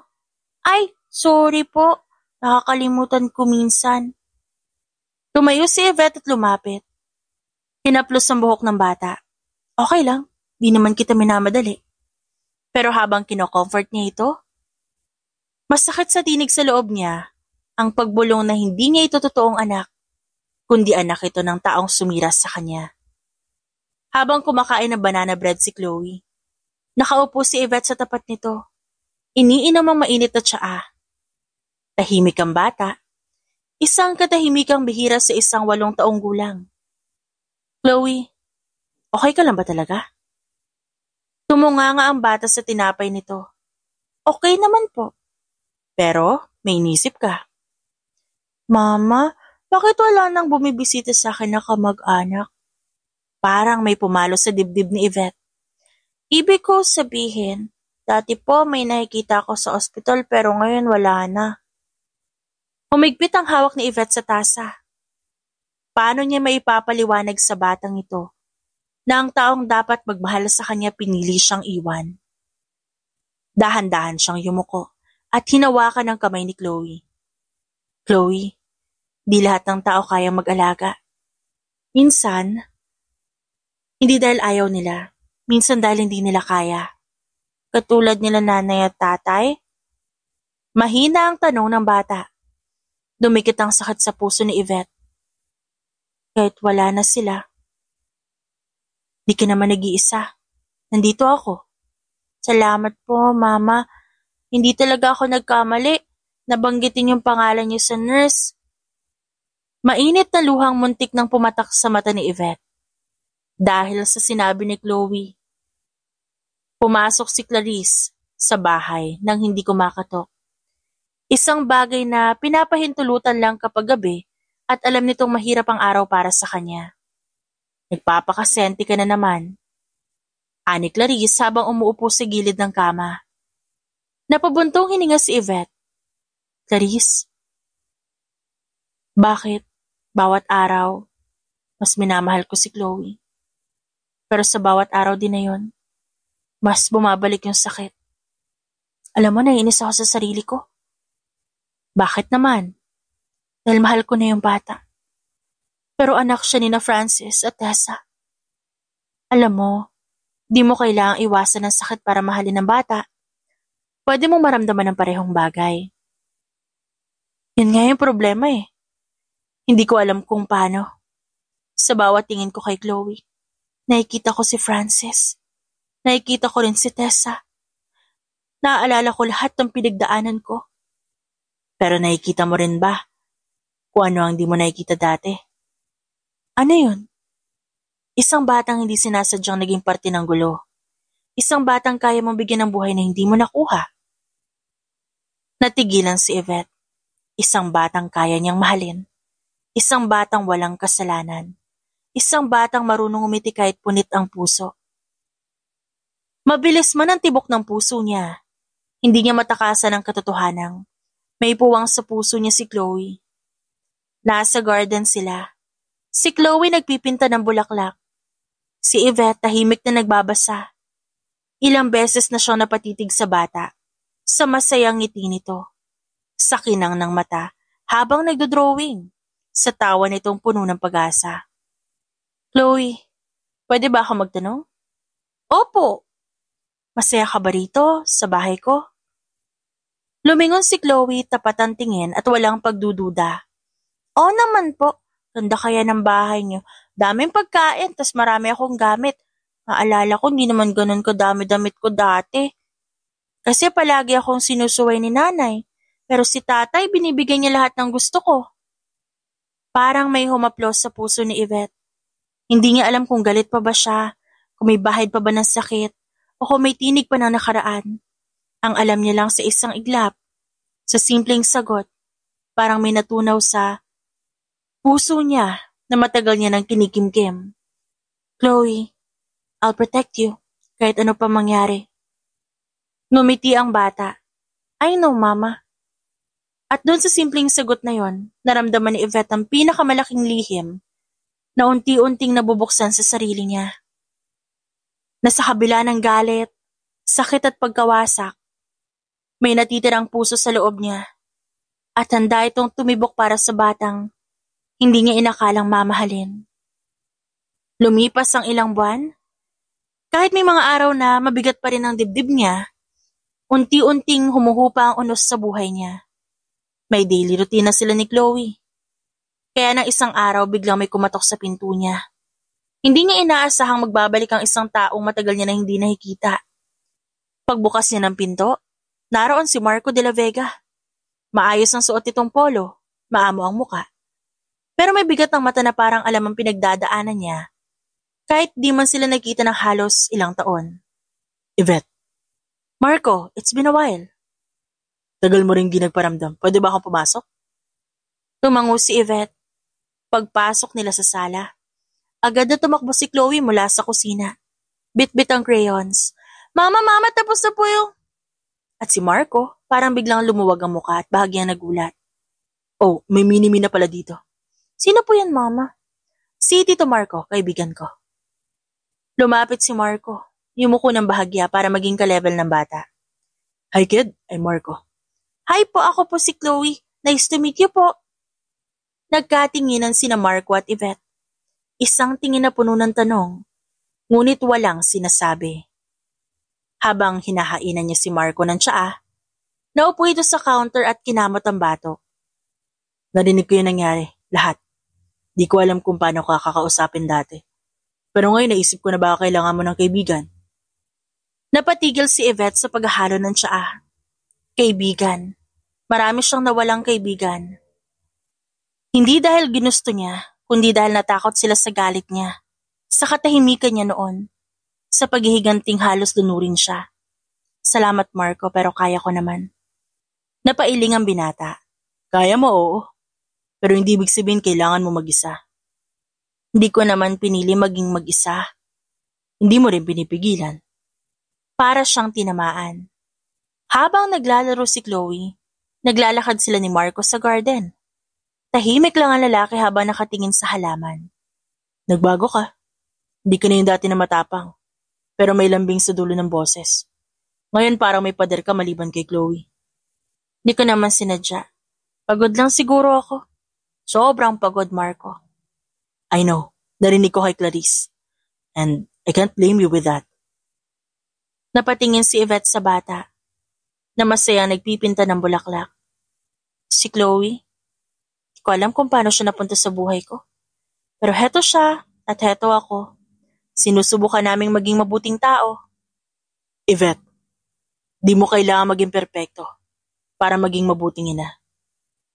[SPEAKER 1] Ay, sorry po. Nakakalimutan ko minsan. Tumayo si Yvette at lumapit. Hinaplos ang buhok ng bata. Okay lang, di naman kita minamadali. Pero habang kinocomfort niya ito, masakit sa tinig sa loob niya ang pagbulong na hindi niya ito totoong anak, kundi anak ito ng taong sumira sa kanya. Habang kumakain ng banana bread si Chloe, Nakaupo si Yvette sa tapat nito. Iniinom ang mainit na tsaa. Tahimik ang bata. Isang katahimikang bihira sa isang 8 taong gulang. Chloe, okay ka lang ba talaga? Tumunganga ang bata sa tinapay nito. Okay naman po. Pero may inisip ka. Mama, bakit wala nang bumibisita sa akin na kamag-anak? Parang may pumalo sa dibdib ni Yvette. Ibig ko sabihin, dati po may nakikita ko sa ospital pero ngayon wala na. Humigpit ang hawak ni Yvette sa tasa. Paano niya maipapaliwanag sa batang ito na ang taong dapat magmahal sa kanya pinili siyang iwan? Dahan-dahan siyang yumuko at hinawakan ang kamay ni Chloe. Chloe, di lahat ng tao kayang mag-alaga. Minsan, hindi dahil ayaw nila. Minsan dahil hindi nila kaya. Katulad nila nanay at tatay. Mahina ang tanong ng bata. Dumikit ang sakit sa puso ni Yvette. Kahit wala na sila. Di ka naman nag-iisa. Nandito ako. Salamat po, Mama. Hindi talaga ako nagkamali. Nabanggitin yung pangalan niyo sa nurse. Mainit na luhang muntik nang pumatak sa mata ni Yvette. Dahil sa sinabi ni Chloe. Pumasok si Clarice sa bahay nang hindi kumakatok. Isang bagay na pinapahintulutan lang kapag gabi at alam nitong mahirap ang araw para sa kanya. Nagpapakasenti ka na naman. Ani Clarice habang umuupo sa gilid ng kama. Napabuntong hininga si Yvette. Clarice, bakit bawat araw mas minamahal ko si Chloe? Pero sa bawat araw din na yon, mas bumabalik yung sakit. Alam mo, naiinis ako sa sarili ko. Bakit naman? Dahil mahal ko na yung bata. Pero anak siya ni na Francis at Tessa. Alam mo, di mo kailangang iwasan ng sakit para mahalin ng bata. Pwede mong maramdaman ng parehong bagay. Yun nga yung problema eh. Hindi ko alam kung paano. Sa bawat tingin ko kay Chloe, nakikita ko si Francis. Nakikita ko rin si Tessa. Naaalala ko lahat ng pinagdaanan ko. Pero nakikita mo rin ba kung ano ang di mo nakikita dati? Ano yun? Isang batang hindi sinasadyang naging parte ng gulo. Isang batang kaya mong bigyan ng buhay na hindi mo nakuha. Natigilan si Yvette. Isang batang kaya niyang mahalin. Isang batang walang kasalanan. Isang batang marunong umiti kahit punit ang puso. Mabilis man ang tibok ng puso niya. Hindi niya matakasan ang katotohanan. May puwang sa puso niya si Chloe. Nasa garden sila. Si Chloe nagpipinta ng bulaklak. Si Yvette tahimik na nagbabasa. Ilang beses na siyang napatitig sa bata. Sa masayang ngiti nito. Sa kinang ng mata habang nagdodrawing. Sa tawa nitong puno ng pag-asa. Chloe, pwede ba ako magtanong? Opo! Masaya ka ba rito, sa bahay ko? Lumingon si Chloe tapat ang tingin at walang pagdududa. Oo naman po, ganda kaya ng bahay niyo. Daming pagkain, tas marami akong gamit. Maalala ko, hindi naman ganun kadami damit ko dati. Kasi palagi akong sinusuway ni nanay, pero si tatay binibigay niya lahat ng gusto ko. Parang may humaplos sa puso ni Yvette. Hindi niya alam kung galit pa ba siya, kung may bahid pa ba ng sakit, o kung may tinig pa ng nakaraan. Ang alam niya lang sa isang iglap, sa simpleng sagot, parang may natunaw sa puso niya na matagal niya nang kinikimkim. Chloe, I'll protect you, kahit ano pa mangyari. Ngumiti ang bata. I know, Mama. At doon sa simpleng sagot na yon, naramdaman ni Yvette ang pinakamalaking lihim na unti-unting nabubuksan sa sarili niya. Nasa kabila ng galit, sakit at pagkawasak, may natitirang puso sa loob niya at handa itong tumibok para sa batang hindi niya inakalang mamahalin. Lumipas ang ilang buwan, kahit may mga araw na mabigat pa rin ang dibdib niya, unti-unting humuhupa ang unos sa buhay niya. May daily routine na sila ni Chloe. Kaya nang isang araw biglang may kumatok sa pinto niya. Hindi niya inaasahang magbabalik ang isang taong matagal niya na hindi nakikita. Pagbukas niya ng pinto, naroon si Marco de la Vega. Maayos ang suot nitong polo, maamo ang muka. Pero may bigat ang mata na parang alam ang pinagdadaanan niya, kahit di man sila nagkita ng halos ilang taon. Yvette. Marco, it's been a while. Tagal mo rin di nagparamdam. Pwede ba akong pumasok? Tumango si Yvette. Pagpasok nila sa sala, agad na tumakbo si Chloe mula sa kusina. Bit-bit ang crayons. Mama, tapos na po yung... At si Marco, parang biglang lumuwag ang mukha at bahagyang nagulat. Oh, may mini-mi na pala dito. Sino po yan, Mama? Si Tito Marco, kaibigan ko. Lumapit si Marco, yumuko ng bahagya para maging ka-level ng bata. Hi kid, I'm Marco. Hi po, ako po si Chloe. Nice to meet you po. Nagkatinginan sina Marco at Yvette. Isang tingin na puno ng tanong, ngunit walang sinasabi. Habang hinahainan niya si Marco ng tsaa, naupo ito sa counter at kinamot ang bato. Narinig ko yung nangyari, lahat. Di ko alam kung paano ka kakausapin dati. Pero ngayon naisip ko na baka kailangan mo ng kaibigan. Napatigil si Yvette sa paghahalo ng tsaa. Kaibigan. Marami siyang nawalang kaibigan. Hindi dahil ginusto niya, kundi dahil natakot sila sa galit niya. Sa katahimikan niya noon. Sa paghihiganting halos lunurin siya. Salamat Marco, pero kaya ko naman. Napailing ang binata. Kaya mo, oo. Pero hindi ibig sabihin kailangan mo mag-isa. Hindi ko naman pinili maging mag-isa. Hindi mo rin pinipigilan. Para siyang tinamaan. Habang naglalaro si Chloe, naglalakad sila ni Marco sa garden. Tahimik lang ang lalaki habang nakatingin sa halaman. Nagbago ka. Hindi ka na yung dati na matapang. Pero may lambing sa dulo ng boses. Ngayon parang may pader ka maliban kay Chloe. Hindi ko naman sinadya. Pagod lang siguro ako. Sobrang pagod, Marco. I know. Narinig ko kay Clarice. And I can't blame you with that. Napatingin si Yvette sa bata na masaya nagpipinta ng bulaklak. Si Chloe, hindi ko alam kung paano siya napunta sa buhay ko. Pero heto siya at heto ako. Sinusubukan naming maging mabuting tao. Yvette, di mo kailangan maging perpekto para maging mabuting ina.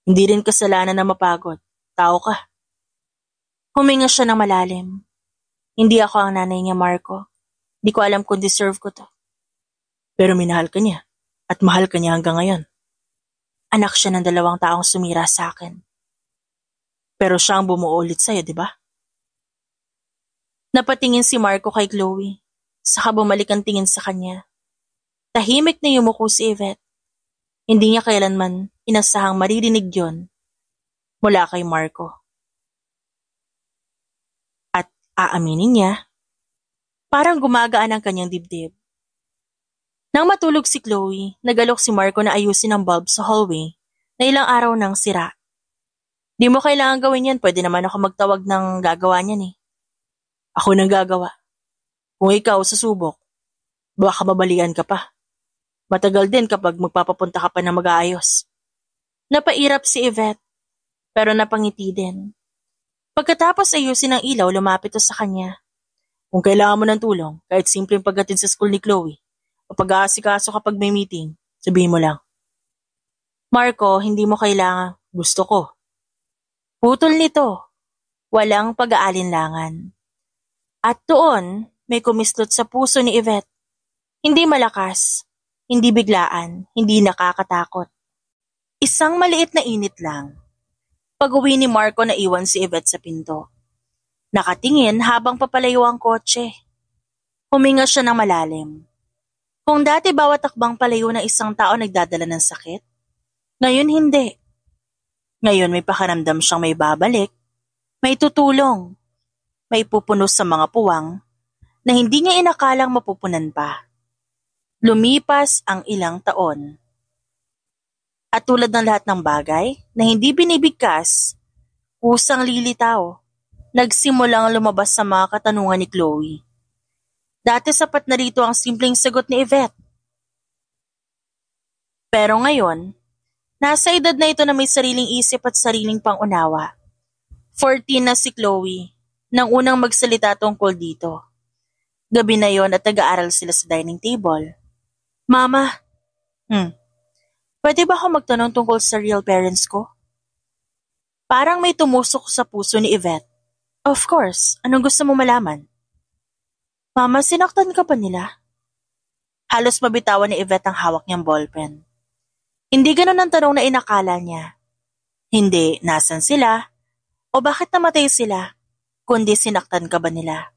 [SPEAKER 1] Hindi rin kasalanan na mapagod. Tao ka. Huminga siya ng malalim. Hindi ako ang nanay niya, Marco. Di ko alam kung deserve ko to. Pero minahal ka niya at mahal ka niya hanggang ngayon. Anak siya ng 2 taong sumira sa akin. Pero siya ang bumuo ulit sa'yo, di ba? Napatingin si Marco kay Chloe, saka bumalik ang tingin sa kanya. Tahimik na yumuko si Yvette. Hindi niya kailanman inasahang maririnig yon mula kay Marco. At aaminin niya, parang gumagaan ang kanyang dibdib. Nang matulog si Chloe, nagalok si Marco na ayusin ang bulb sa hallway na ilang araw nang sira. Di mo kailangan gawin yan, pwede naman ako magtawag ng gagawa niyan eh. Ako nang gagawa. Kung ikaw susubok, baka mabalian ka pa. Matagal din kapag magpapapunta ka pa na mag-aayos. Napairap si Yvette, pero napangiti din. Pagkatapos ayusin ang ilaw, lumapit sa kanya. Kung kailangan mo ng tulong, kahit simpleng pagdating sa school ni Chloe, o pag-aasikaso kapag may meeting, sabihin mo lang. Marco, hindi mo kailangan. Gusto ko. Putol nito. Walang pag-aalinlangan. At doon, may kumislot sa puso ni Yvette. Hindi malakas, hindi biglaan, hindi nakakatakot. Isang maliit na init lang. Pag-uwi ni Marco, naiwan si Yvette sa pinto. Nakatingin habang papalayo ang kotse. Huminga siya ng malalim. Kung dati bawat takbang palayo ng isang tao nagdadala ng sakit, ngayon hindi. Ngayon may pakaramdam siyang may babalik, may tutulong. May pupuno sa mga puwang na hindi niya inakalang mapupunan pa. Lumipas ang ilang taon. At tulad ng lahat ng bagay na hindi binibigkas, kusang lilitaw, nagsimulang lumabas sa mga katanungan ni Chloe. Dati sapat na rito ang simpleng sagot ni Yvette. Pero ngayon, nasa edad na ito na may sariling isip at sariling pangunawa. 14 na si Chloe. Nang unang magsalita tungkol dito. Gabi na yon at nag-aaral sila sa dining table. Mama, pwede ba ako magtanong tungkol sa real parents ko? Parang may tumusok sa puso ni Yvette. Of course, anong gusto mo malaman? Mama, sinaktan ka pa nila? Halos mabitawan ni Yvette ang hawak niyang ballpen. Hindi ganun ang tanong na inakala niya. Hindi, nasan sila? O bakit namatay sila? Kundi sinaktan ka ba nila?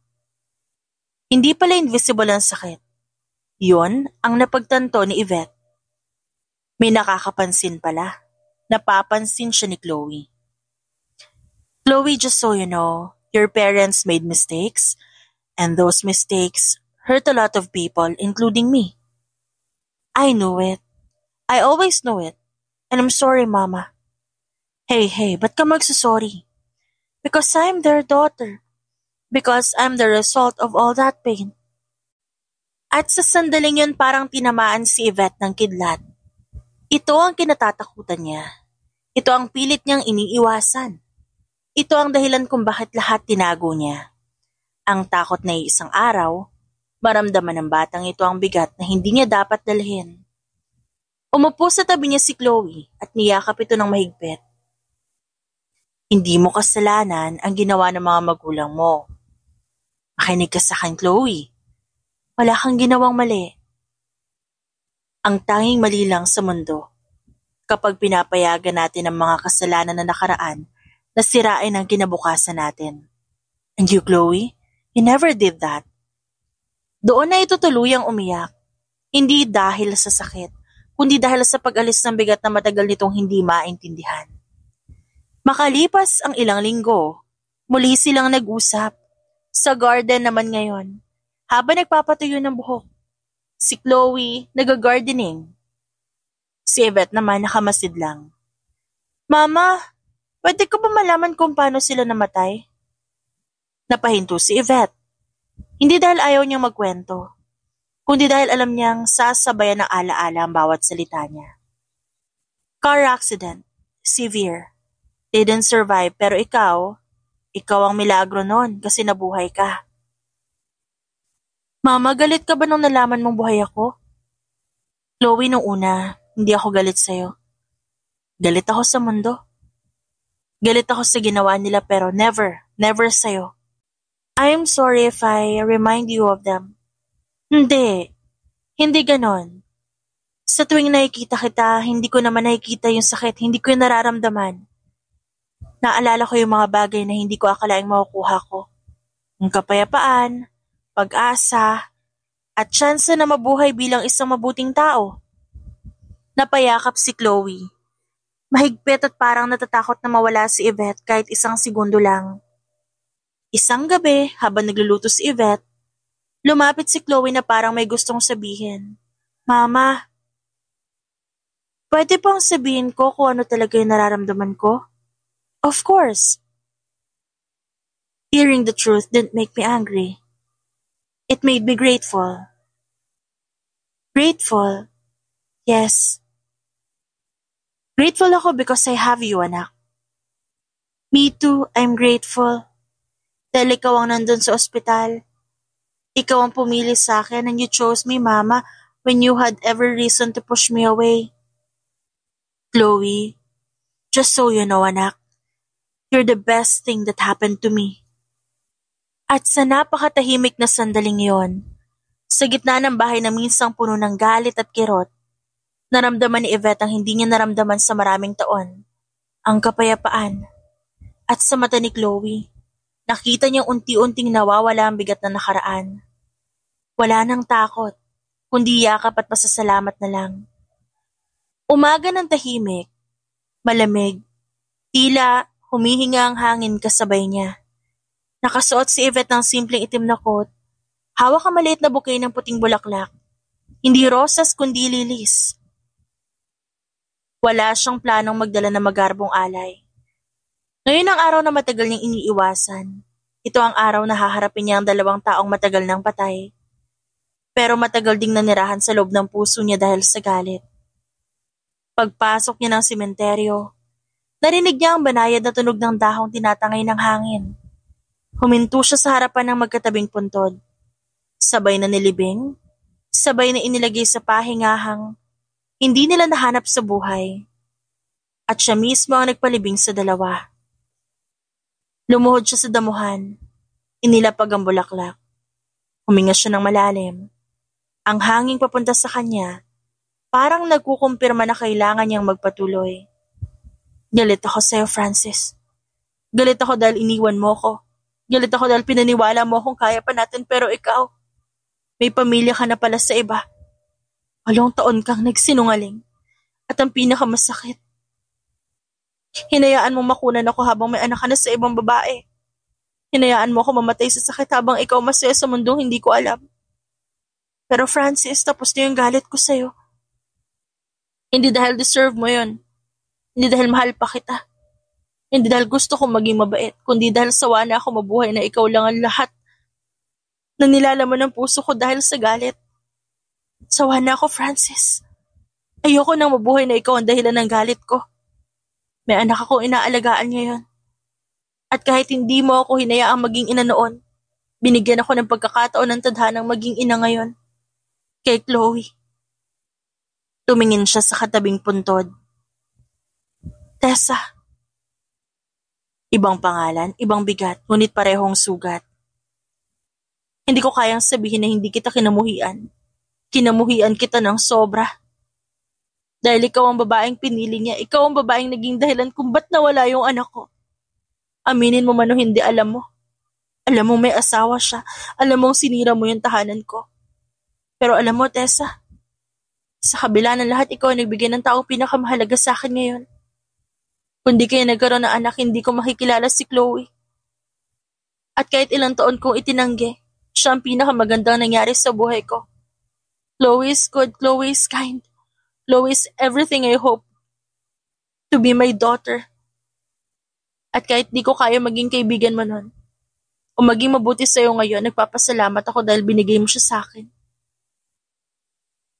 [SPEAKER 1] Hindi pala invisible ang sakit. Yun ang napagtanto ni Yvette. May nakakapansin pala. Napapansin siya ni Chloe. Chloe, just so you know, your parents made mistakes, and those mistakes hurt a lot of people, including me. I knew it. I always knew it. And I'm sorry, Mama. Hey, ba't ka magsasorry? Because I'm their daughter. Because I'm the result of all that pain. At sa sandaling yun parang tinamaan si Yvette ng kidlat. Ito ang kinatatakutan niya. Ito ang pilit niyang iniiwasan. Ito ang dahilan kung bakit lahat tinago niya. Ang takot na isang araw, maramdaman ng batang ito ang bigat na hindi niya dapat dalhin. Umupo sa tabi niya si Chloe at niyakap ito ng mahigpit. Hindi mo kasalanan ang ginawa ng mga magulang mo. Makinig ka sa akin, Chloe. Wala kang ginawang mali. Ang tanging mali lang sa mundo, kapag pinapayagan natin ang mga kasalanan na nakaraan na sirain ang kinabukasan natin. And you, Chloe, you never did that. Doon na ito tuluyang umiyak, hindi dahil sa sakit, kundi dahil sa pag-alis ng bigat na matagal nitong hindi maintindihan. Makalipas ang ilang linggo, muli silang nag-usap. Sa garden naman ngayon, habang nagpapatuyo ng buhok. Si Chloe nag-gardening. Si Yvette naman nakamasid lang. Mama, pwede ko ba malaman kung paano sila namatay? Napahinto si Yvette. Hindi dahil ayaw niyang magkwento, kundi dahil alam niyang sasabayan ng alaala ang bawat salita niya. Car accident. Severe. They didn't survive pero ikaw ang milagro nun kasi nabuhay ka. Mama, galit ka ba nung nalaman mong buhay ako? Chloe, nung una, hindi ako galit sa'yo. Galit ako sa mundo. Galit ako sa ginawa nila pero never sa'yo. I am sorry if I remind you of them. Hindi ganon. Sa tuwing nakikita kita, hindi ko naman nakikita yung sakit, hindi ko yung nararamdaman. Naalala ko yung mga bagay na hindi ko akalaing makukuha ko. Ang kapayapaan, pag-asa, at tsansa na mabuhay bilang isang mabuting tao. Napayakap si Chloe. Mahigpit at parang natatakot na mawala si Yvette kahit isang segundo lang. Isang gabi, habang nagluluto si Yvette, lumapit si Chloe na parang may gustong sabihin. Mama, pwede bang sabihin ko kung ano talaga yung nararamdaman ko? Of course. Hearing the truth didn't make me angry. It made me grateful. Grateful? Yes. Grateful ako because I have you, anak. Me too, I'm grateful. Dahil ikaw ang nandun sa ospital. Ikaw ang pumili sa akin and you chose me, Mama, when you had every reason to push me away. Chloe, just so you know, anak, you're the best thing that happened to me. At sa napakatahimik na sandaling yon, sa gitna ng bahay na minsang puno ng galit at kirot, naramdaman ni Yvette ang hindi niya naramdaman sa maraming taon, ang kapayapaan. At sa mata ni Chloe, nakita niyang unti-unting nawawala ang bigat na nakaraan. Wala nang takot, kundi yakap at pasasalamat na lang. Umaga ng tahimik, malamig, tila humihinga ang hangin kasabay niya. Nakasuot si Yvette ng simpleng itim na coat, hawak ang maliit na bouquet ng puting bulaklak, hindi rosas kundi lilis. Wala siyang planong magdala ng magarbong alay. Ngayon ang araw na matagal niyang iniiwasan. Ito ang araw na haharapin niya ang 2 taong matagal nang patay. Pero matagal ding nanirahan sa loob ng puso niya dahil sa galit. Pagpasok niya ng sementeryo, narinig niya ang banayad na tunog ng dahong tinatangay ng hangin. Huminto siya sa harapan ng magkatabing puntod. Sabay na nilibing, Sabay na inilagay sa pahingahang hindi nila nahanap sa buhay. At siya mismo ang nagpalibing sa dalawa. Lumuhod siya sa damuhan. Inilapag ang bulaklak. Huminga siya ng malalim. Ang hangin papunta sa kanya, parang nagkukumpirma na kailangan niyang magpatuloy. Galit ako sa'yo, Francis. Galit ako dahil iniwan mo ko. Galit ako dahil pinaniwala mo kung kaya pa natin pero ikaw, may pamilya ka na pala sa iba. 8 taon kang nagsinungaling. At ang pinakamasakit, hinayaan mong makunan ako habang may anak ka na sa ibang babae. Hinayaan mo ako mamatay sa sakit habang ikaw masaya sa mundong hindi ko alam. Pero Francis, tapos na yung galit ko sa'yo. Hindi dahil deserve mo yon. Hindi dahil mahal pa kita. Hindi dahil gusto kong maging mabait, kundi dahil sawa na ako mabuhay na ikaw lang ang lahat na nilalaman ng puso ko dahil sa galit. Sawa na ako, Francis. Ayoko nang mabuhay na ikaw ang dahilan ng galit ko. May anak akong inaalagaan ngayon. At kahit hindi mo ako hinayaang maging ina noon, binigyan ako ng pagkakataon ng tadhanang maging ina ngayon. Kay Chloe. Tumingin siya sa katabing puntod. Tessa. Ibang pangalan, ibang bigat, ngunit parehong sugat. Hindi ko kayang sabihin na hindi kita kinamuhian. Kinamuhian kita ng sobra. Dahil ikaw ang babaeng pinili niya, ikaw ang babaeng naging dahilan kung ba't nawala yung anak ko. Aminin mo man o hindi, alam mo. Alam mo may asawa siya. Alam mong sinira mo yung tahanan ko. Pero alam mo, Tessa, sa kabila ng lahat, ikaw ang nagbigay ng taong pinakamahalaga sa akin ngayon. Kung di kayo nagkaroon ng anak, hindi ko makikilala si Chloe. At kahit ilang taon kong itinanggi, siya ang pinakamagandang nangyari sa buhay ko. Chloe is good, Chloe is kind. Chloe is everything I hope to be my daughter. At kahit di ko kaya maging kaibigan mo nun, o maging mabuti sa'yo ngayon, nagpapasalamat ako dahil binigay mo siya sa akin.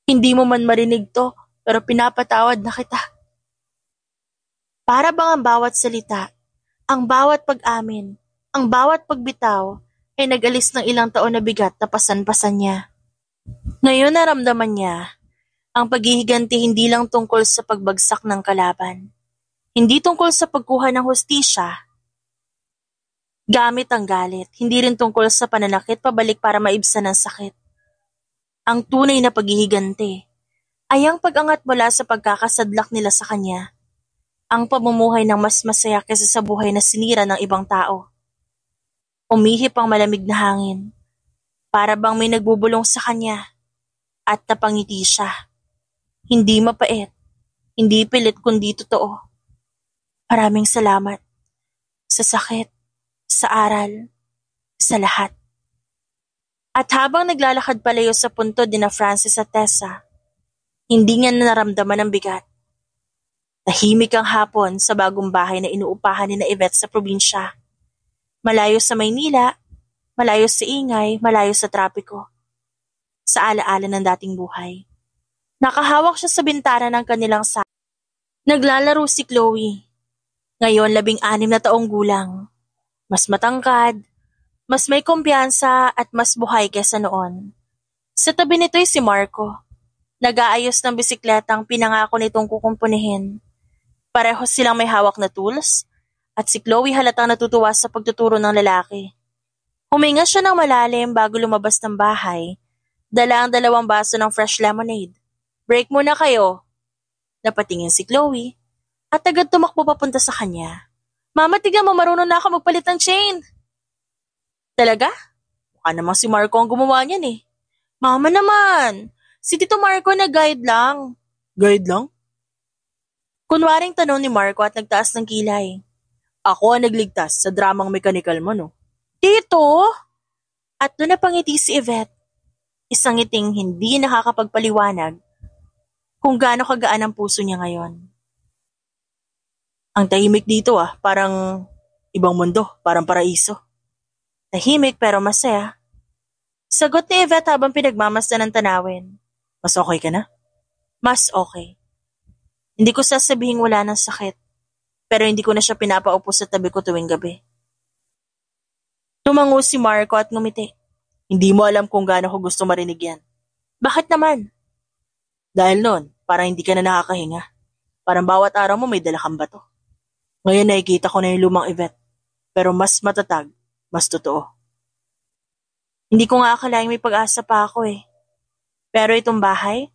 [SPEAKER 1] Hindi mo man marinig to, pero pinapatawad na kita. Para bang ang bawat salita, ang bawat pag-amin, ang bawat pagbitaw, ay nag-alis ng ilang taon na bigat na pasan-pasan niya. Ngayon naramdaman niya, ang paghihiganti hindi lang tungkol sa pagbagsak ng kalaban. Hindi tungkol sa pagkuha ng hustisya. Gamit ang galit, hindi rin tungkol sa pananakit pabalik para maibsan ang sakit. Ang tunay na paghihiganti ay ang pag-angat mula sa pagkakasadlak nila sa kanya. Ang pamumuhay ng mas masaya kaysa sa buhay na sinira ng ibang tao. Umihip ang malamig na hangin, para bang may nagbubulong sa kanya, at napangiti siya. Hindi mapait, hindi pilit kundi totoo. Maraming salamat. Sa sakit, sa aral, sa lahat. At habang naglalakad palayo sa puntod ni na Francis at Tessa, hindi niya naramdaman ang bigat. Tahimik ang hapon sa bagong bahay na inuupahan ni na Yvette sa probinsya. Malayo sa Maynila, malayo sa ingay, malayo sa trapiko. Sa alaala ng dating buhay. Nakahawak siya sa bintana ng kanilang sa. Naglalaro si Chloe. Ngayon 16 na taong gulang. Mas matangkad, mas may kumpiyansa at mas buhay kesa noon. Sa tabi nito'y si Marco. Nag-aayos ng bisikletang pinangako nitong kukumpunihin. Pareho silang may hawak na tools at si Chloe halatang natutuwa sa pagtuturo ng lalaki. Huminga siya ng malalim bago lumabas ng bahay. Dala ang 2 baso ng fresh lemonade. Break muna kayo. Napatingin si Chloe at agad tumakbo papunta sa kanya. Mama, tignan mo, marunong na ako magpalit ng chain. Talaga? Mukha namang si Marco ang gumawa niyan eh. Mama naman, si Tito Marco na guide lang. Guide lang? Kunwaring tanong ni Marco at nagtaas ng kilay. Ako ang nagligtas sa dramang mechanical mo, no? Tito? At doon napangiti si Yvette. Isang ngiting hindi nakakapagpaliwanag kung gaano kagaan ang puso niya ngayon. Ang tahimik dito parang ibang mundo, parang paraiso. Tahimik pero masaya. Sagot ni Yvette habang pinagmamasdan ng tanawin. Mas okay ka na? Mas okay. Hindi ko sasabihing wala ng sakit, pero hindi ko na siya pinapaupo sa tabi ko tuwing gabi. Tumango si Marco at ngumiti. Hindi mo alam kung gaano ko gusto marinig yan. Bakit naman? Dahil noon, parang hindi ka na nakakahinga. Parang bawat araw mo may dala kang bato. Ngayon nakikita ko na yung lumang Yvette, pero mas matatag, mas totoo. Hindi ko nga akalaing may pag-asa pa ako eh. Pero itong bahay,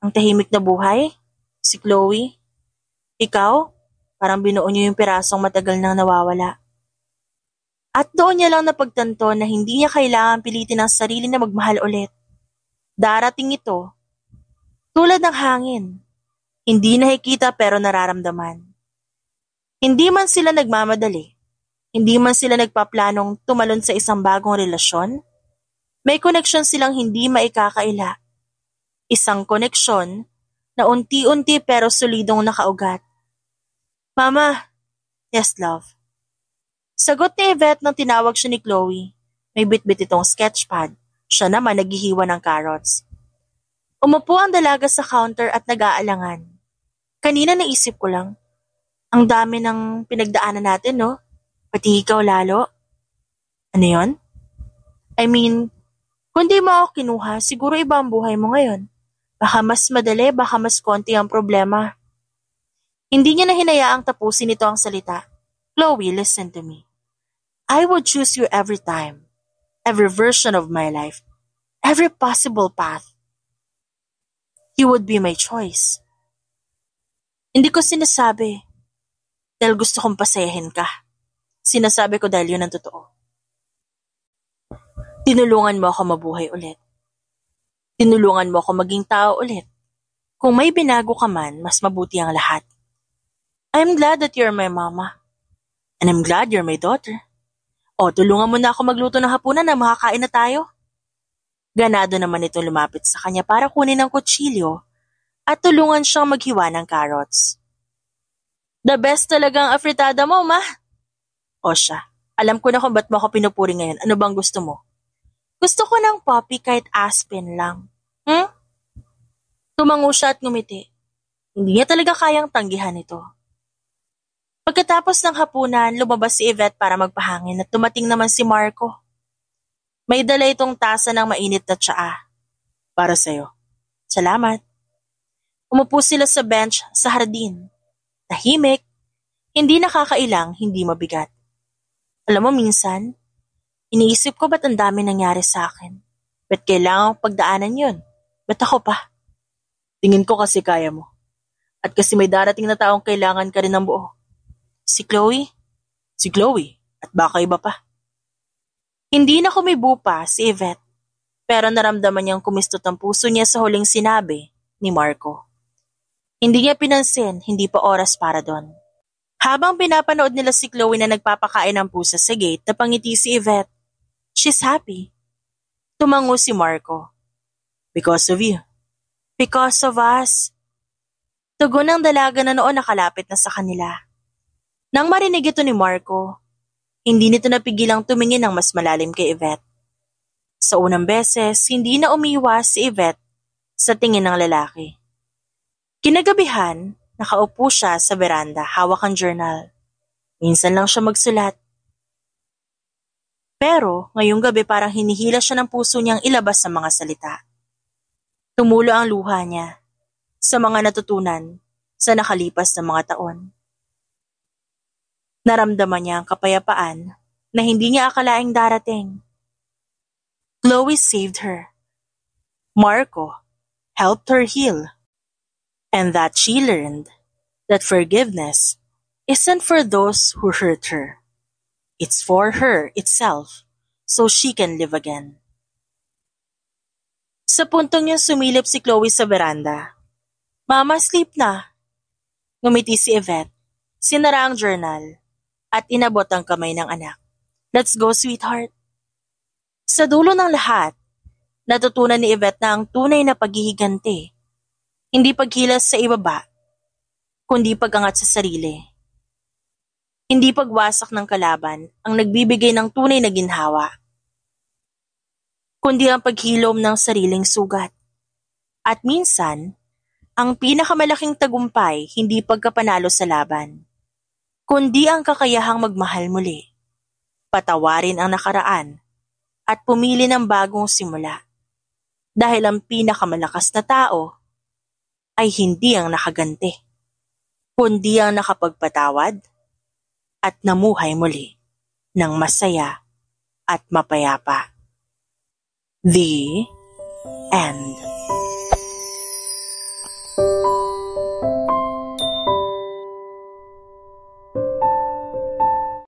[SPEAKER 1] ang tahimik na buhay, si Chloe, ikaw, parang binuo niyo yung pirasong matagal nang nawawala. At doon niya lang napagtanto na hindi niya kailangan pilitin ang sarili na magmahal ulit. Darating ito, tulad ng hangin. Hindi nakikita pero nararamdaman. Hindi man sila nagmamadali, hindi man sila nagpaplanong tumalon sa isang bagong relasyon, may koneksyon silang hindi maikakaila. Isang koneksyon na unti-unti pero solidong nakaugat. Mama, yes love. Sagot ni Yvette nang tinawag siya ni Chloe. May bitbit itong sketchpad. Siya naman naghihiwa ng carrots. Umupo ang dalaga sa counter at nag-aalangan. Kanina naisip ko lang, ang dami ng pinagdaanan natin, no? Pati ikaw lalo. Ano yon? I mean, kung di mo ako kinuha, siguro iba ang buhay mo ngayon. Baka mas madali, baka mas konti ang problema. Hindi niya na hinayaang tapusin ito ang salita. Chloe, listen to me. I would choose you every time, every version of my life, every possible path. You would be my choice. Hindi ko sinasabi dahil gusto kong pasayahin ka. Sinasabi ko dahil yun ang totoo. Tinulungan mo ako mabuhay ulit. Tinulungan mo ako maging tao ulit. Kung may binago ka man, mas mabuti ang lahat. I'm glad that you're my mama. And I'm glad you're my daughter. O, tulungan mo na ako magluto ng hapunan na makakain na tayo. Ganado naman ito lumapit sa kanya para kunin ang kutsilyo at tulungan siyang maghiwa ng carrots. The best talagang afritada mo, ma. O siya, alam ko na kung ba't mo ako pinupuri ngayon. Ano bang gusto mo? Gusto ko ng poppy kahit aspen lang. Tumango siya at ngumiti. Hindi niya talaga kayang tanggihan ito. Pagkatapos ng hapunan, lumabas si Yvette para magpahangin at tumating naman si Marco. May dala itong tasa ng mainit na tsaa. Para sa'yo. Salamat. Umupo sila sa bench sa hardin. Tahimik. Hindi nakakailang, hindi mabigat. Alam mo minsan, iniisip ko ba't ang dami nangyari sa akin? Ba't kailangan kong pagdaanan yun? Ba't ako pa? Tingin ko kasi kaya mo. At kasi may darating na taong kailangan ka rin ng buo. Si Chloe? Si Chloe. At baka iba pa. Hindi na kumibo pa si Yvette. Pero naramdaman niyang kumistot ang puso niya sa huling sinabi ni Marco. Hindi niya pinansin, hindi pa oras para doon. Habang pinapanood nila si Chloe na nagpapakain ng pusa sa gate, napangiti si Yvette. She's happy. Tumango si Marco. Because of you. Because of us. Tugon ng dalaga na noon nakalapit na sa kanila. Nang marinig ito ni Marco, hindi nito napigilang tumingin ng mas malalim kay Yvette. Sa unang beses, hindi na umiwas si Yvette sa tingin ng lalaki. Kinagabihan, nakaupo siya sa veranda, hawak ang journal. Minsan lang siya magsulat. Pero ngayong gabi parang hinihila siya ng puso niyang ilabas sa mga salita. Tumulo ang luha niya sa mga natutunan sa nakalipas na mga taon. Naramdaman niya ang kapayapaan na hindi niya akalaing darating. Chloe saved her. Marco helped her heal. And that she learned that forgiveness isn't for those who hurt her. It's for her itself so she can live again. Sa puntong yun sumilip si Chloe sa veranda. Mama, sleep na. Ngumiti si Yvette, sinara ang journal, at inabot ang kamay ng anak. Let's go, sweetheart. Sa dulo ng lahat, natutunan ni Yvette na ang tunay na paghihiganti, hindi paghilas sa ibaba, kundi pagangat sa sarili. Hindi pagwasak ng kalaban ang nagbibigay ng tunay na ginhawa, kundi ang paghilom ng sariling sugat. At minsan, ang pinakamalaking tagumpay hindi pagkapanalo sa laban, kundi ang kakayahang magmahal muli, patawarin ang nakaraan, at pumili ng bagong simula. dahil ang pinakamalakas na tao ay hindi ang nakaganti, kundi ang nakapagpatawad at namuhay muli ng masaya at mapayapa. The end.